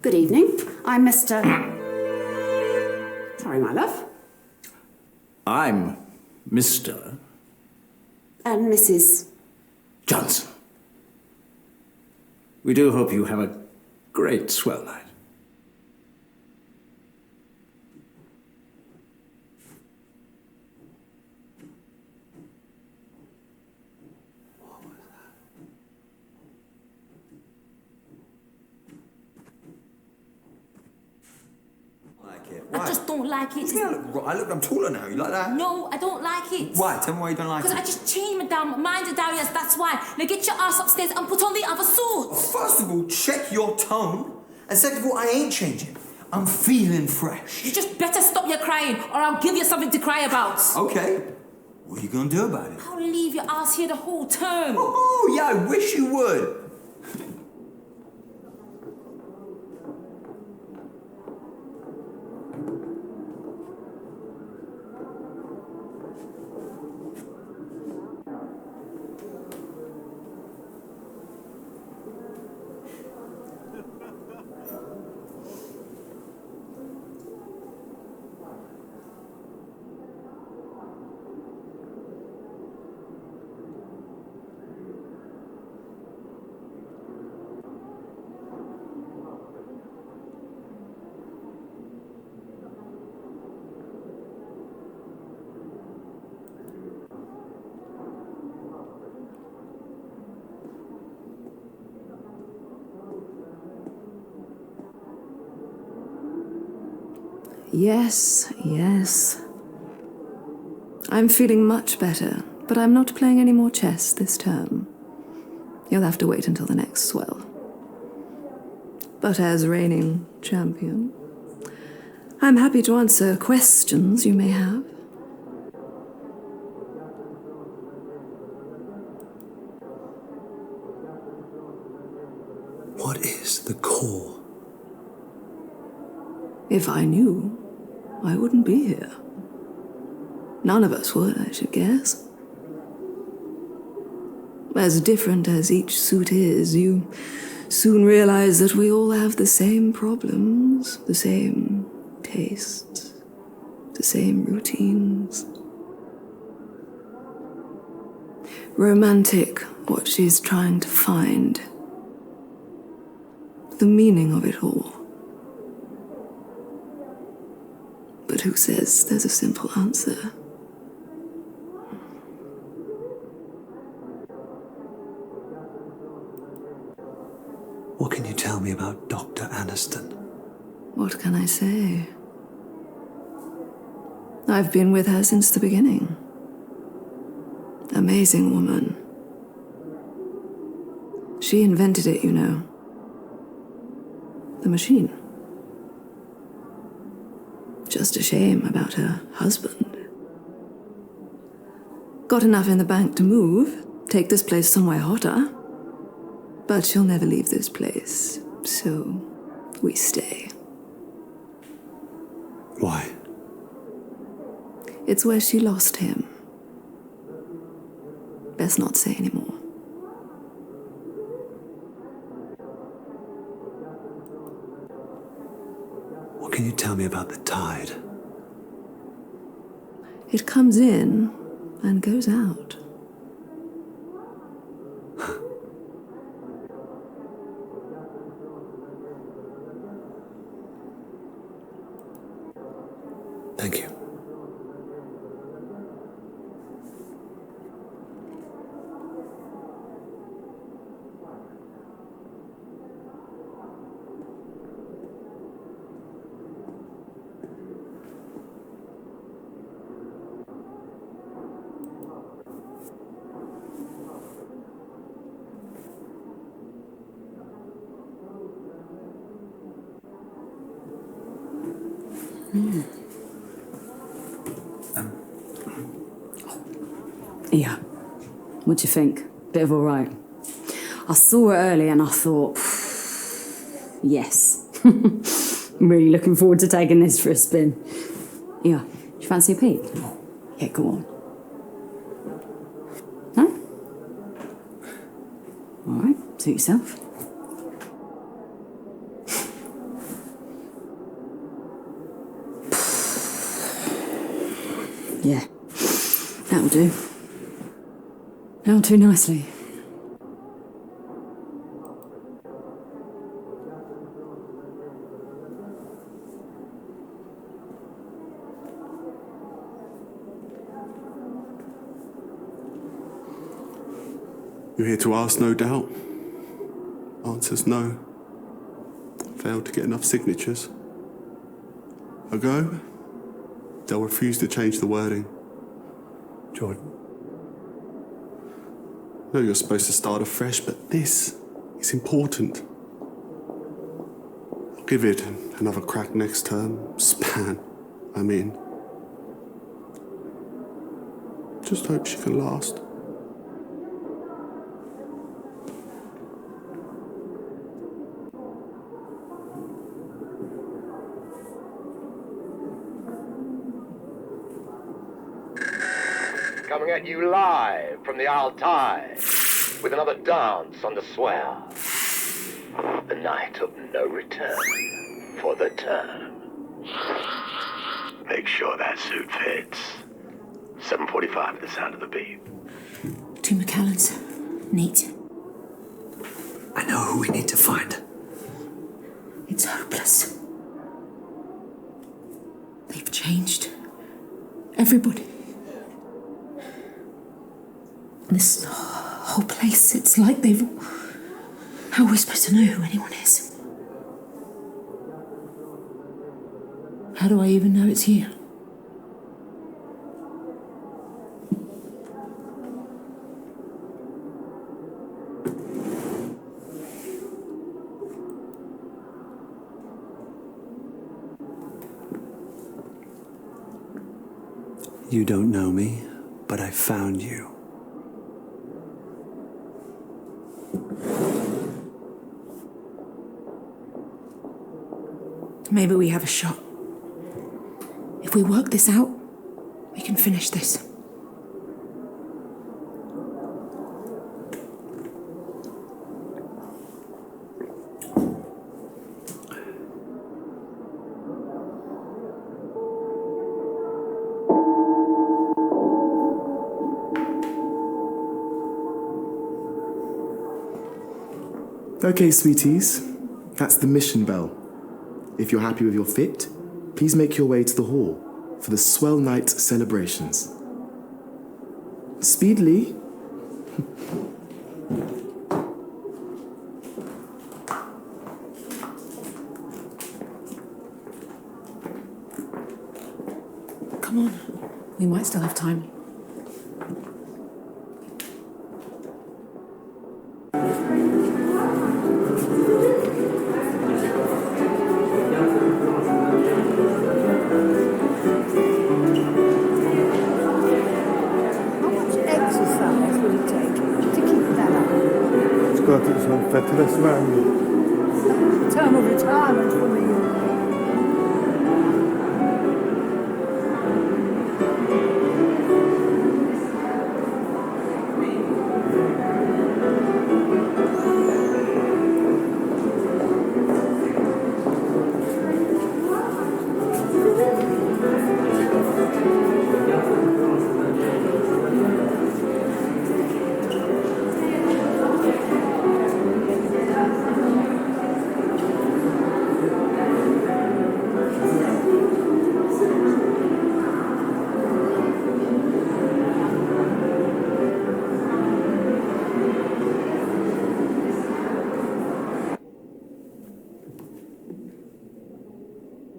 Good evening. I'm Mr. Sorry, my love. I'm Mr. And Mrs. Johnson. We do hope you have a great swell night. I just don't like it. I'm taller now. You like that? No, I don't like it. Why? Tell me why you don't like it. Because I just changed my damn mind, Darius, that's why. Now get your ass upstairs and put on the other suit. First of all, check your tone. And second of all, I ain't changing. I'm feeling fresh. You just better stop your crying or I'll give you something to cry about. Okay. What are you going to do about it? I'll leave your ass here the whole term. Oh, yeah, I wish you would. Yes, yes. I'm feeling much better, but I'm not playing any more chess this term. You'll have to wait until the next swell. But as reigning champion, I'm happy to answer questions you may have. What is the core? If I knew, I wouldn't be here. None of us would, I should guess. As different as each suit is, you soon realize that we all have the same problems, the same tastes, the same routines. Romantic, what she's trying to find. The meaning of it all. But who says there's a simple answer? What can you tell me about Dr. Aniston? What can I say? I've been with her since the beginning. Amazing woman. She invented it, you know. The machine. Just a shame about her husband. Got enough in the bank to move, take this place somewhere hotter. But she'll never leave this place, so we stay. Why? It's where she lost him. Best not say anymore. What can you tell me about the tide? It comes in and goes out. Thank you. Yeah. What do you think? Bit of all right. I saw it early and I thought, yes. I'm really looking forward to taking this for a spin. Yeah. Do you fancy a peek? Yeah, go on. No? All right. Suit yourself. Yeah, that'll do. How too nicely. You're here to ask, no doubt. Answer's no. Failed to get enough signatures. A go? They'll refuse to change the wording. Jordan. No, you're supposed to start afresh, but this is important. I'll give it another crack next term. Span, I mean. Just hope she can last. Coming at you live from the Altai with another dance on the swell. The night of no return for the term. Make sure that suit fits. 7:45 at the sound of the beep. 2 McAllens. Neat. I know who we need to find. It's hopeless. They've changed. Everybody. This whole place, it's like they've... How are we supposed to know who anyone is? How do I even know it's you? You don't know me, but I found you. Maybe we have a shot. If we work this out, we can finish this. Okay, sweeties, that's the mission bell. If you're happy with your fit, please make your way to the hall for the Swell Night celebrations. Speedily. Come on, we might still have time. Fetulous man. Term of retirement for me.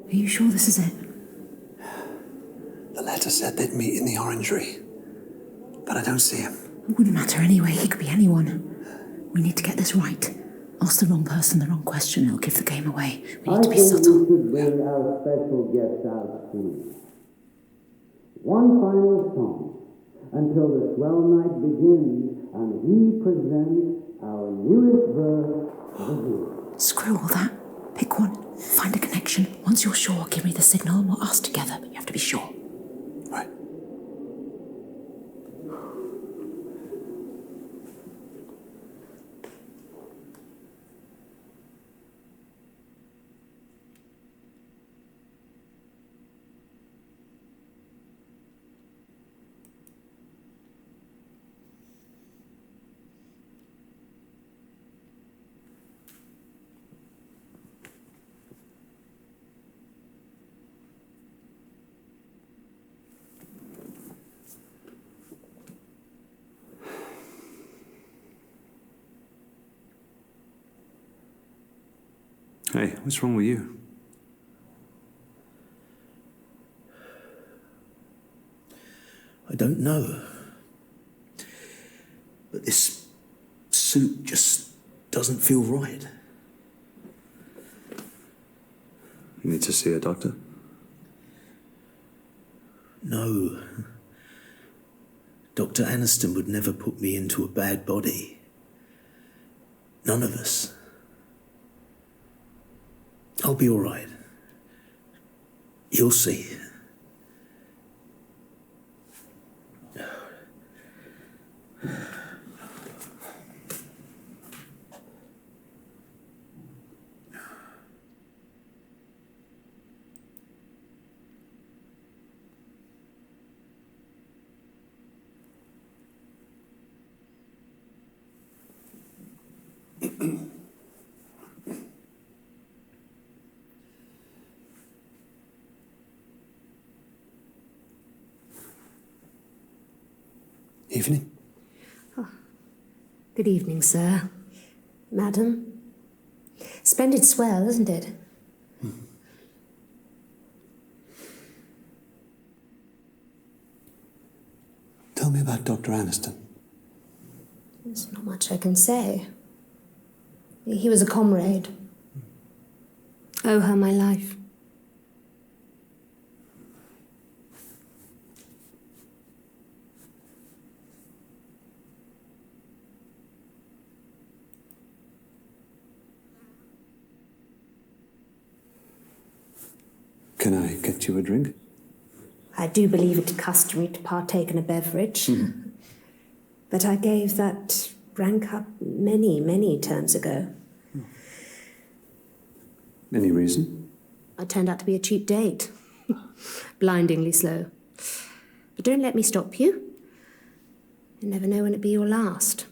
Are you sure this is it? The letter said they'd meet in the orangery, but I don't see him. It wouldn't matter anyway, he could be anyone. We need to get this right. Ask the wrong person the wrong question, it'll give the game away. We need to be subtle. We should bring our special guest out soon. One final song until the swell night begins and we present our newest verse of the year. Screw all that. Pick one. Find a connection. Once you're sure, give me the signal and we'll ask together, but you have to be sure. Right. Hey, what's wrong with you? I don't know. But this suit just doesn't feel right. You need to see a doctor? No. Dr. Aniston would never put me into a bad body. None of us. I'll be all right. You'll see. Evening. Good evening, sir. Madam. Splendid swell, isn't it? Tell me about Dr. Aniston. There's not much I can say. He was a comrade. Owe her my life. Can I get you a drink? I do believe it customary to partake in a beverage. But I gave that rank up many, many terms ago. Any reason? I turned out to be a cheap date. Blindingly slow. But don't let me stop you. You never know when it'll be your last.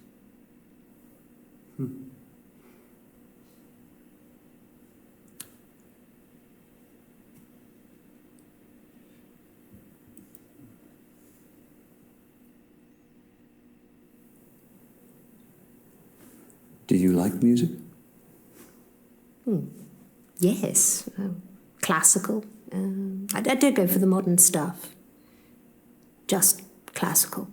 Do you like music? Yes, classical. I don't go for the modern stuff. Just classical.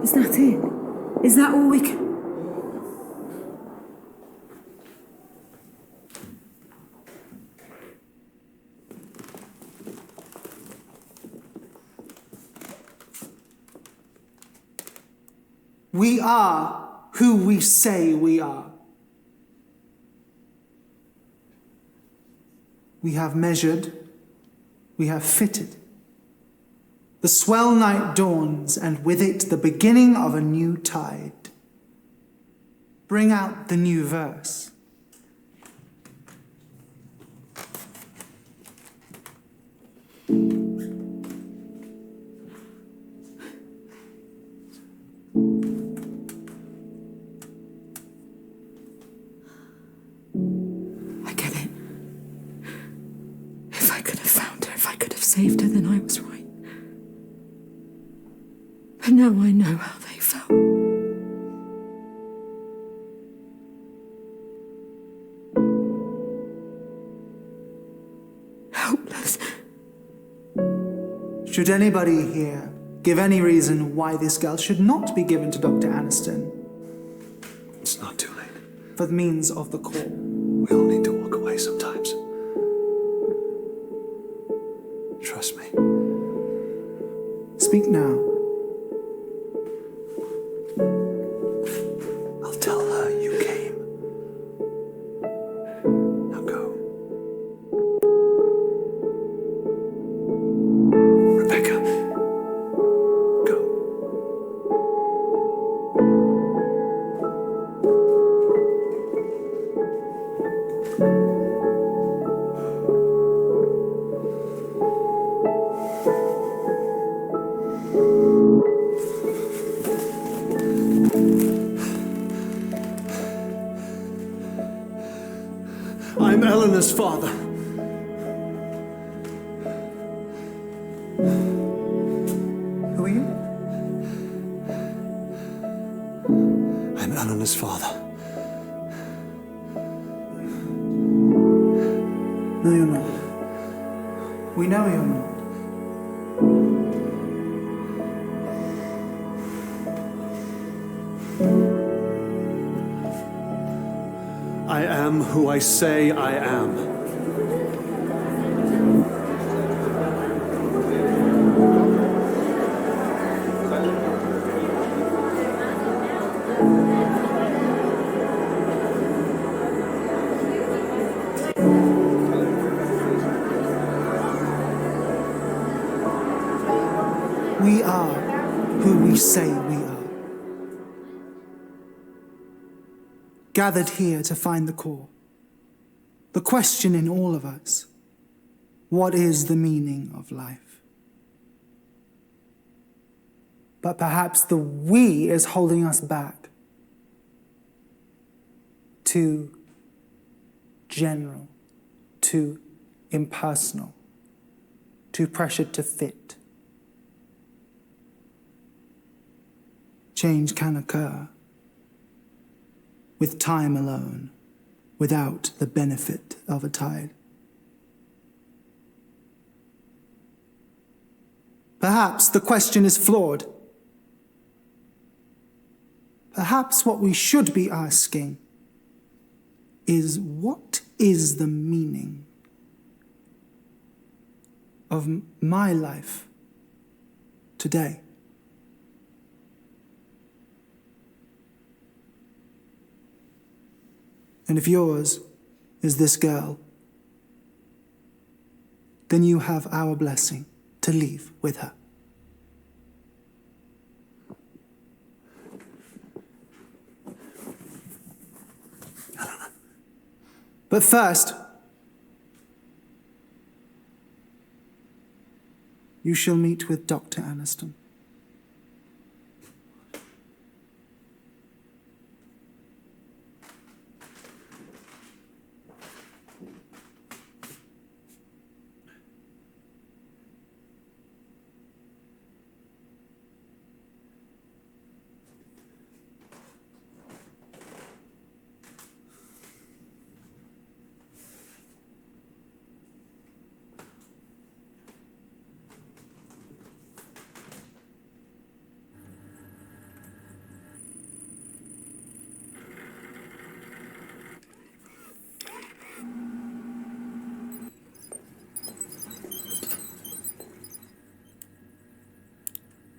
Is that it? Is that all we can... We are who we say we are. We have measured, we have fitted. The swell night dawns, and with it the beginning of a new tide. Bring out the new verse. I get it. If I could have found her, if I could have saved her, then I was right. But now I know how they felt. Helpless. Should anybody here give any reason why this girl should not be given to Dr. Aniston? It's not too late. For the means of the call. We all need to walk away sometimes. Trust me. Speak now. I'll tell her you came. Now go. Rebecca. Go. I'm Eleanor's father. Who are you? I'm Eleanor's father. No, you're not. We know you're not. I am who I say I am. We are who we say we are. Gathered here to find the core. The question in all of us: what is the meaning of life? But perhaps the we is holding us back. Too general, too impersonal, too pressured to fit. Change can occur with time alone, without the benefit of a tide. Perhaps the question is flawed. Perhaps what we should be asking is, what is the meaning of my life today? And if yours is this girl, then you have our blessing to leave with her. But first, you shall meet with Dr. Aniston.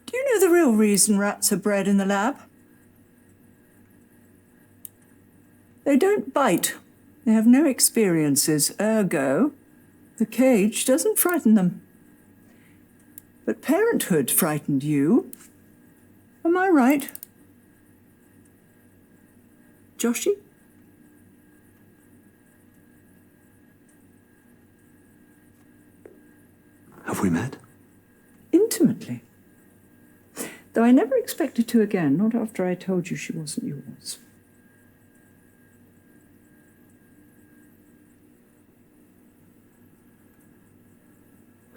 Do you know the real reason rats are bred in the lab? They don't bite. They have no experiences, ergo, the cage doesn't frighten them. But parenthood frightened you. Am I right? Joshy? Have we met? Intimately. Though I never expected to again, not after I told you she wasn't yours.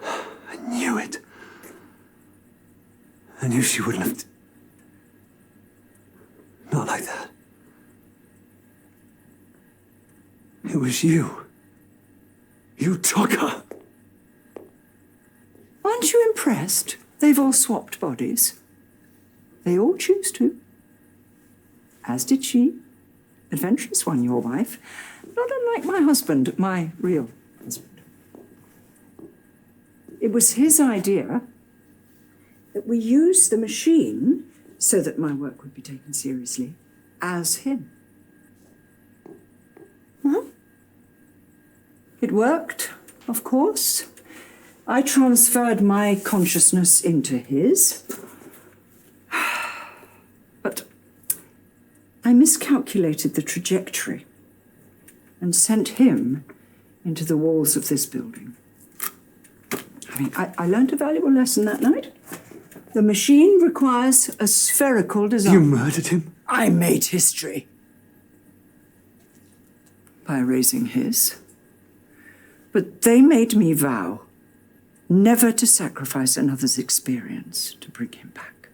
I knew it. I knew she wouldn't have... Not like that. It was you. You took her. Aren't you impressed? They've all swapped bodies. They all choose to. As did she. Adventurous one, your wife. Not unlike my husband, my real husband. It was his idea that we use the machine so that my work would be taken seriously as him. Well, it worked, of course. I transferred my consciousness into his. But I miscalculated the trajectory and sent him into the walls of this building. I mean, I learned a valuable lesson that night. The machine requires a spherical design. You murdered him? I made history. By erasing his But they made me vow never to sacrifice another's experience to bring him back.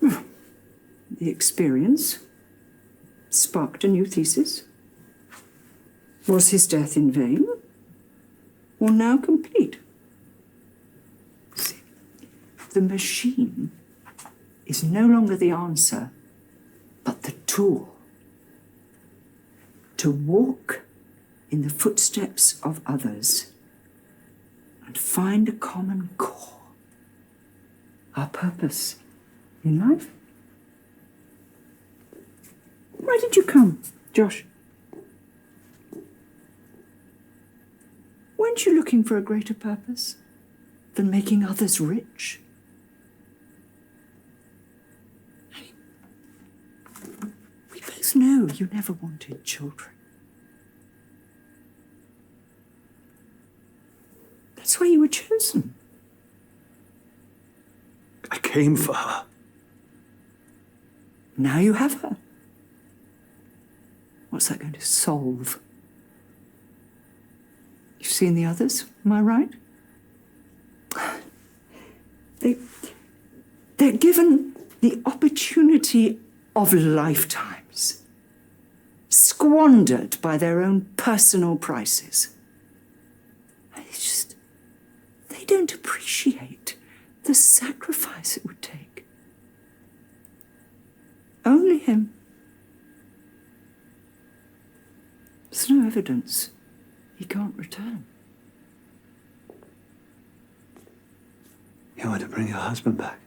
Well, the experience sparked a new thesis. Was his death in vain, or now complete? See, the machine is no longer the answer, but the tool. To walk in the footsteps of others and find a common core, our purpose in life. Why did you come, Josh? Weren't you looking for a greater purpose than making others rich? We both know you never wanted children. That's why you were chosen. I came for her. Now you have her. What's that going to solve? You've seen the others, am I right? They're given the opportunity of lifetimes, squandered by their own personal prices. They don't appreciate the sacrifice it would take. Only him. There's no evidence he can't return. You want to bring your husband back?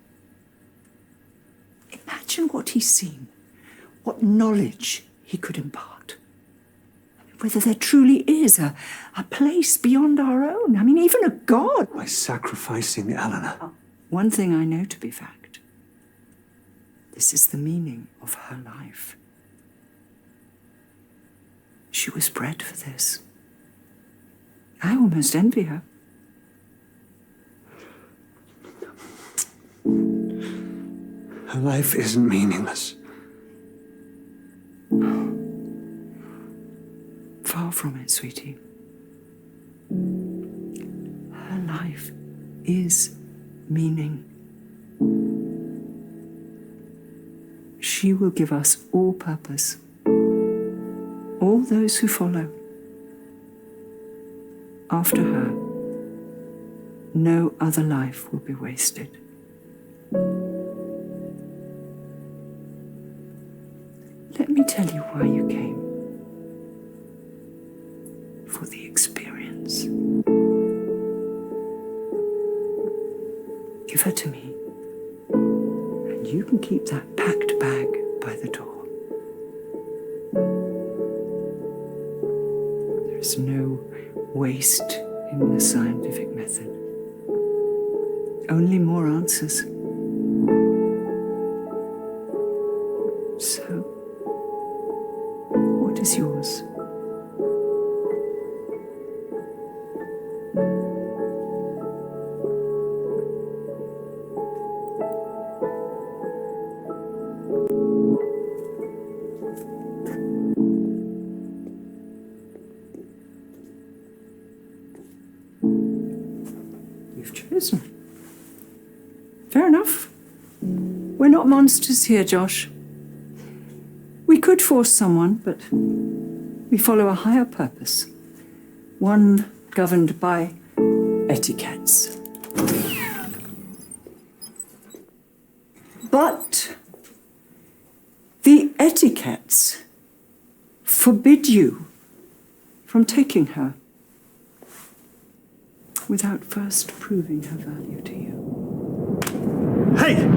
Imagine what he's seen, what knowledge he could impart. Whether there truly is a place beyond our own. I mean, even a God. By sacrificing Eleanor. One thing I know to be fact. This is the meaning of her life. She was bred for this. I almost envy her. Her life isn't meaningless. Far from it, sweetie. Her life is meaning. She will give us all purpose. All those who follow. After her, no other life will be wasted. Let me tell you why you came. For the experience. Give her to me, and you can keep that packed bag by the door. There's no waste in the scientific method. Only more answers. So, what is yours? You've chosen. Fair enough. We're not monsters here, Josh. We could force someone, but we follow a higher purpose. One governed by etiquettes. But the etiquettes forbid you from taking her without first proving her value to you. Hey!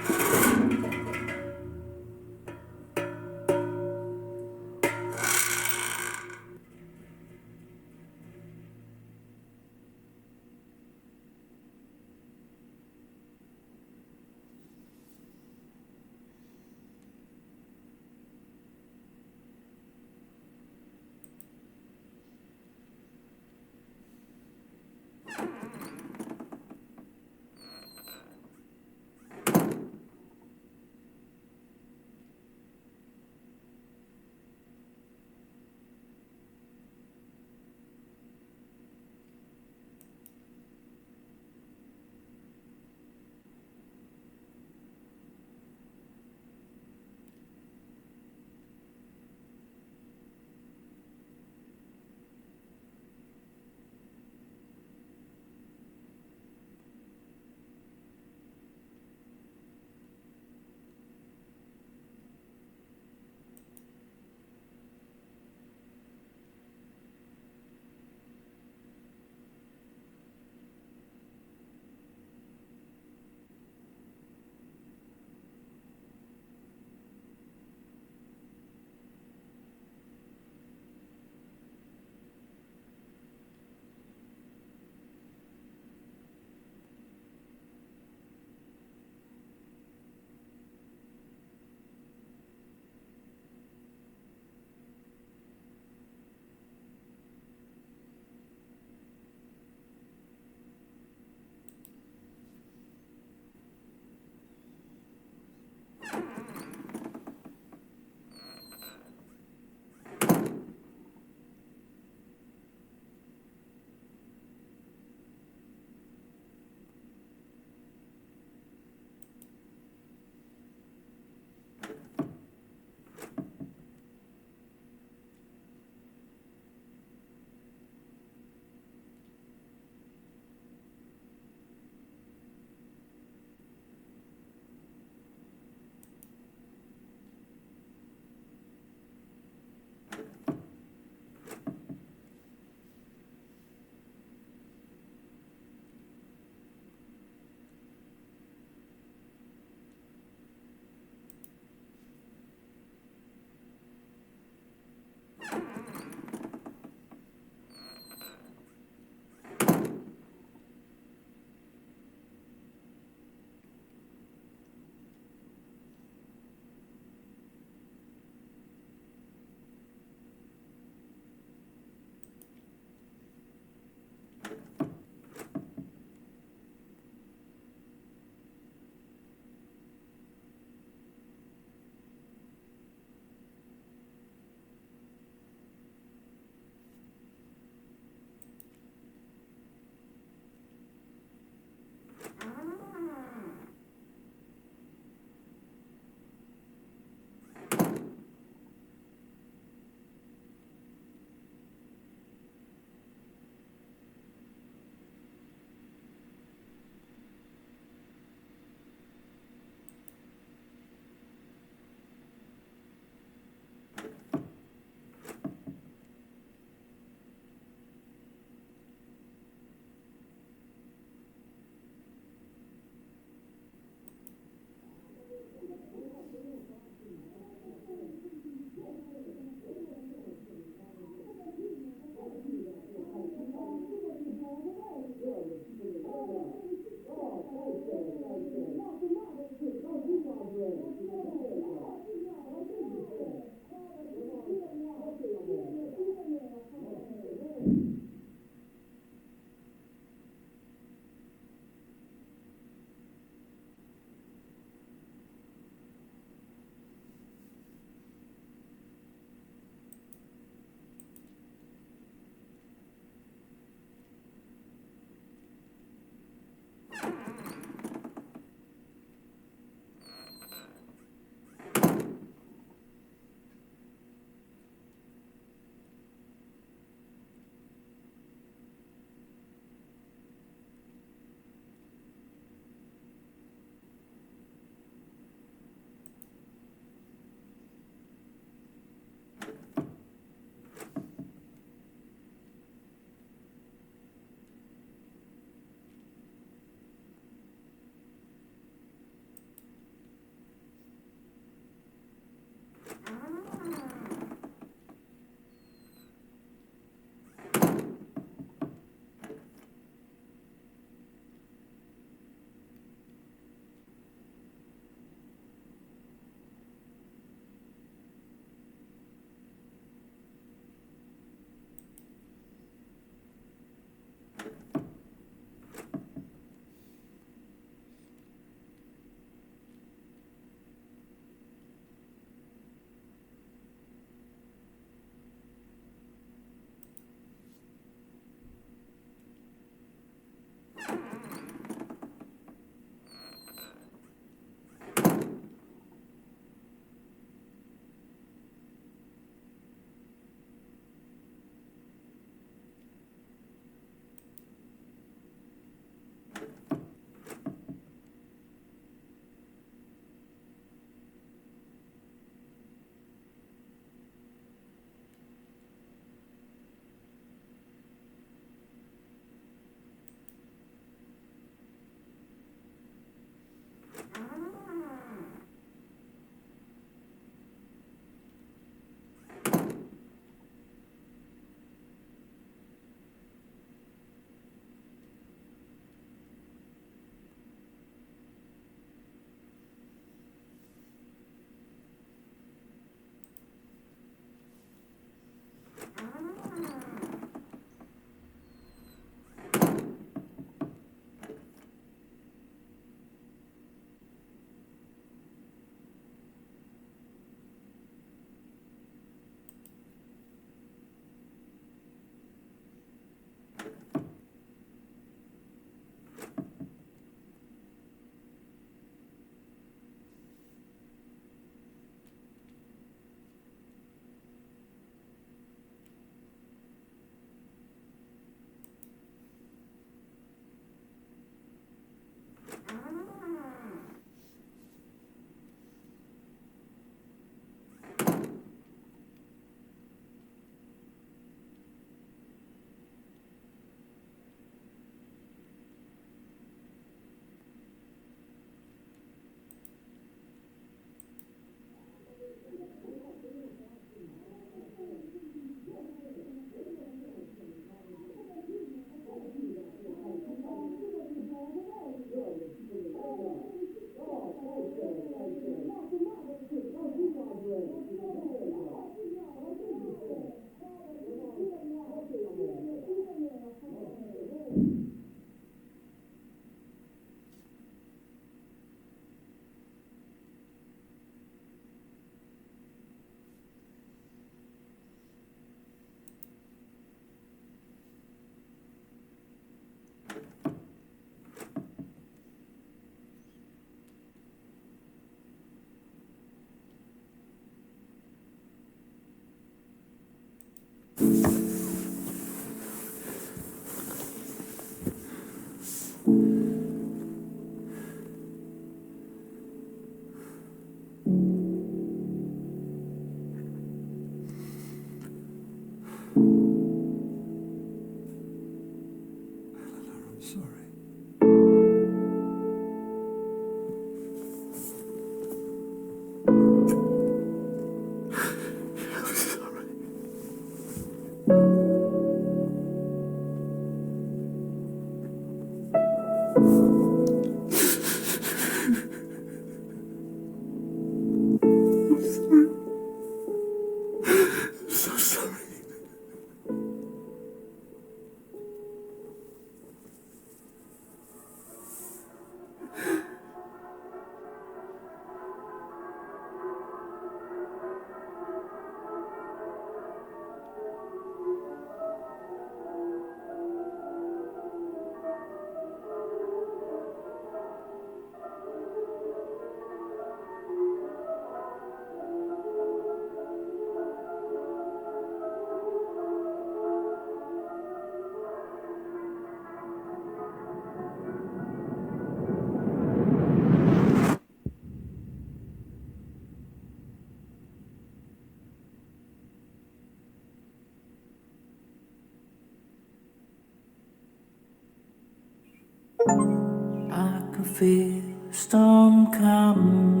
can feel the storm coming,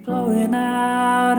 blowing out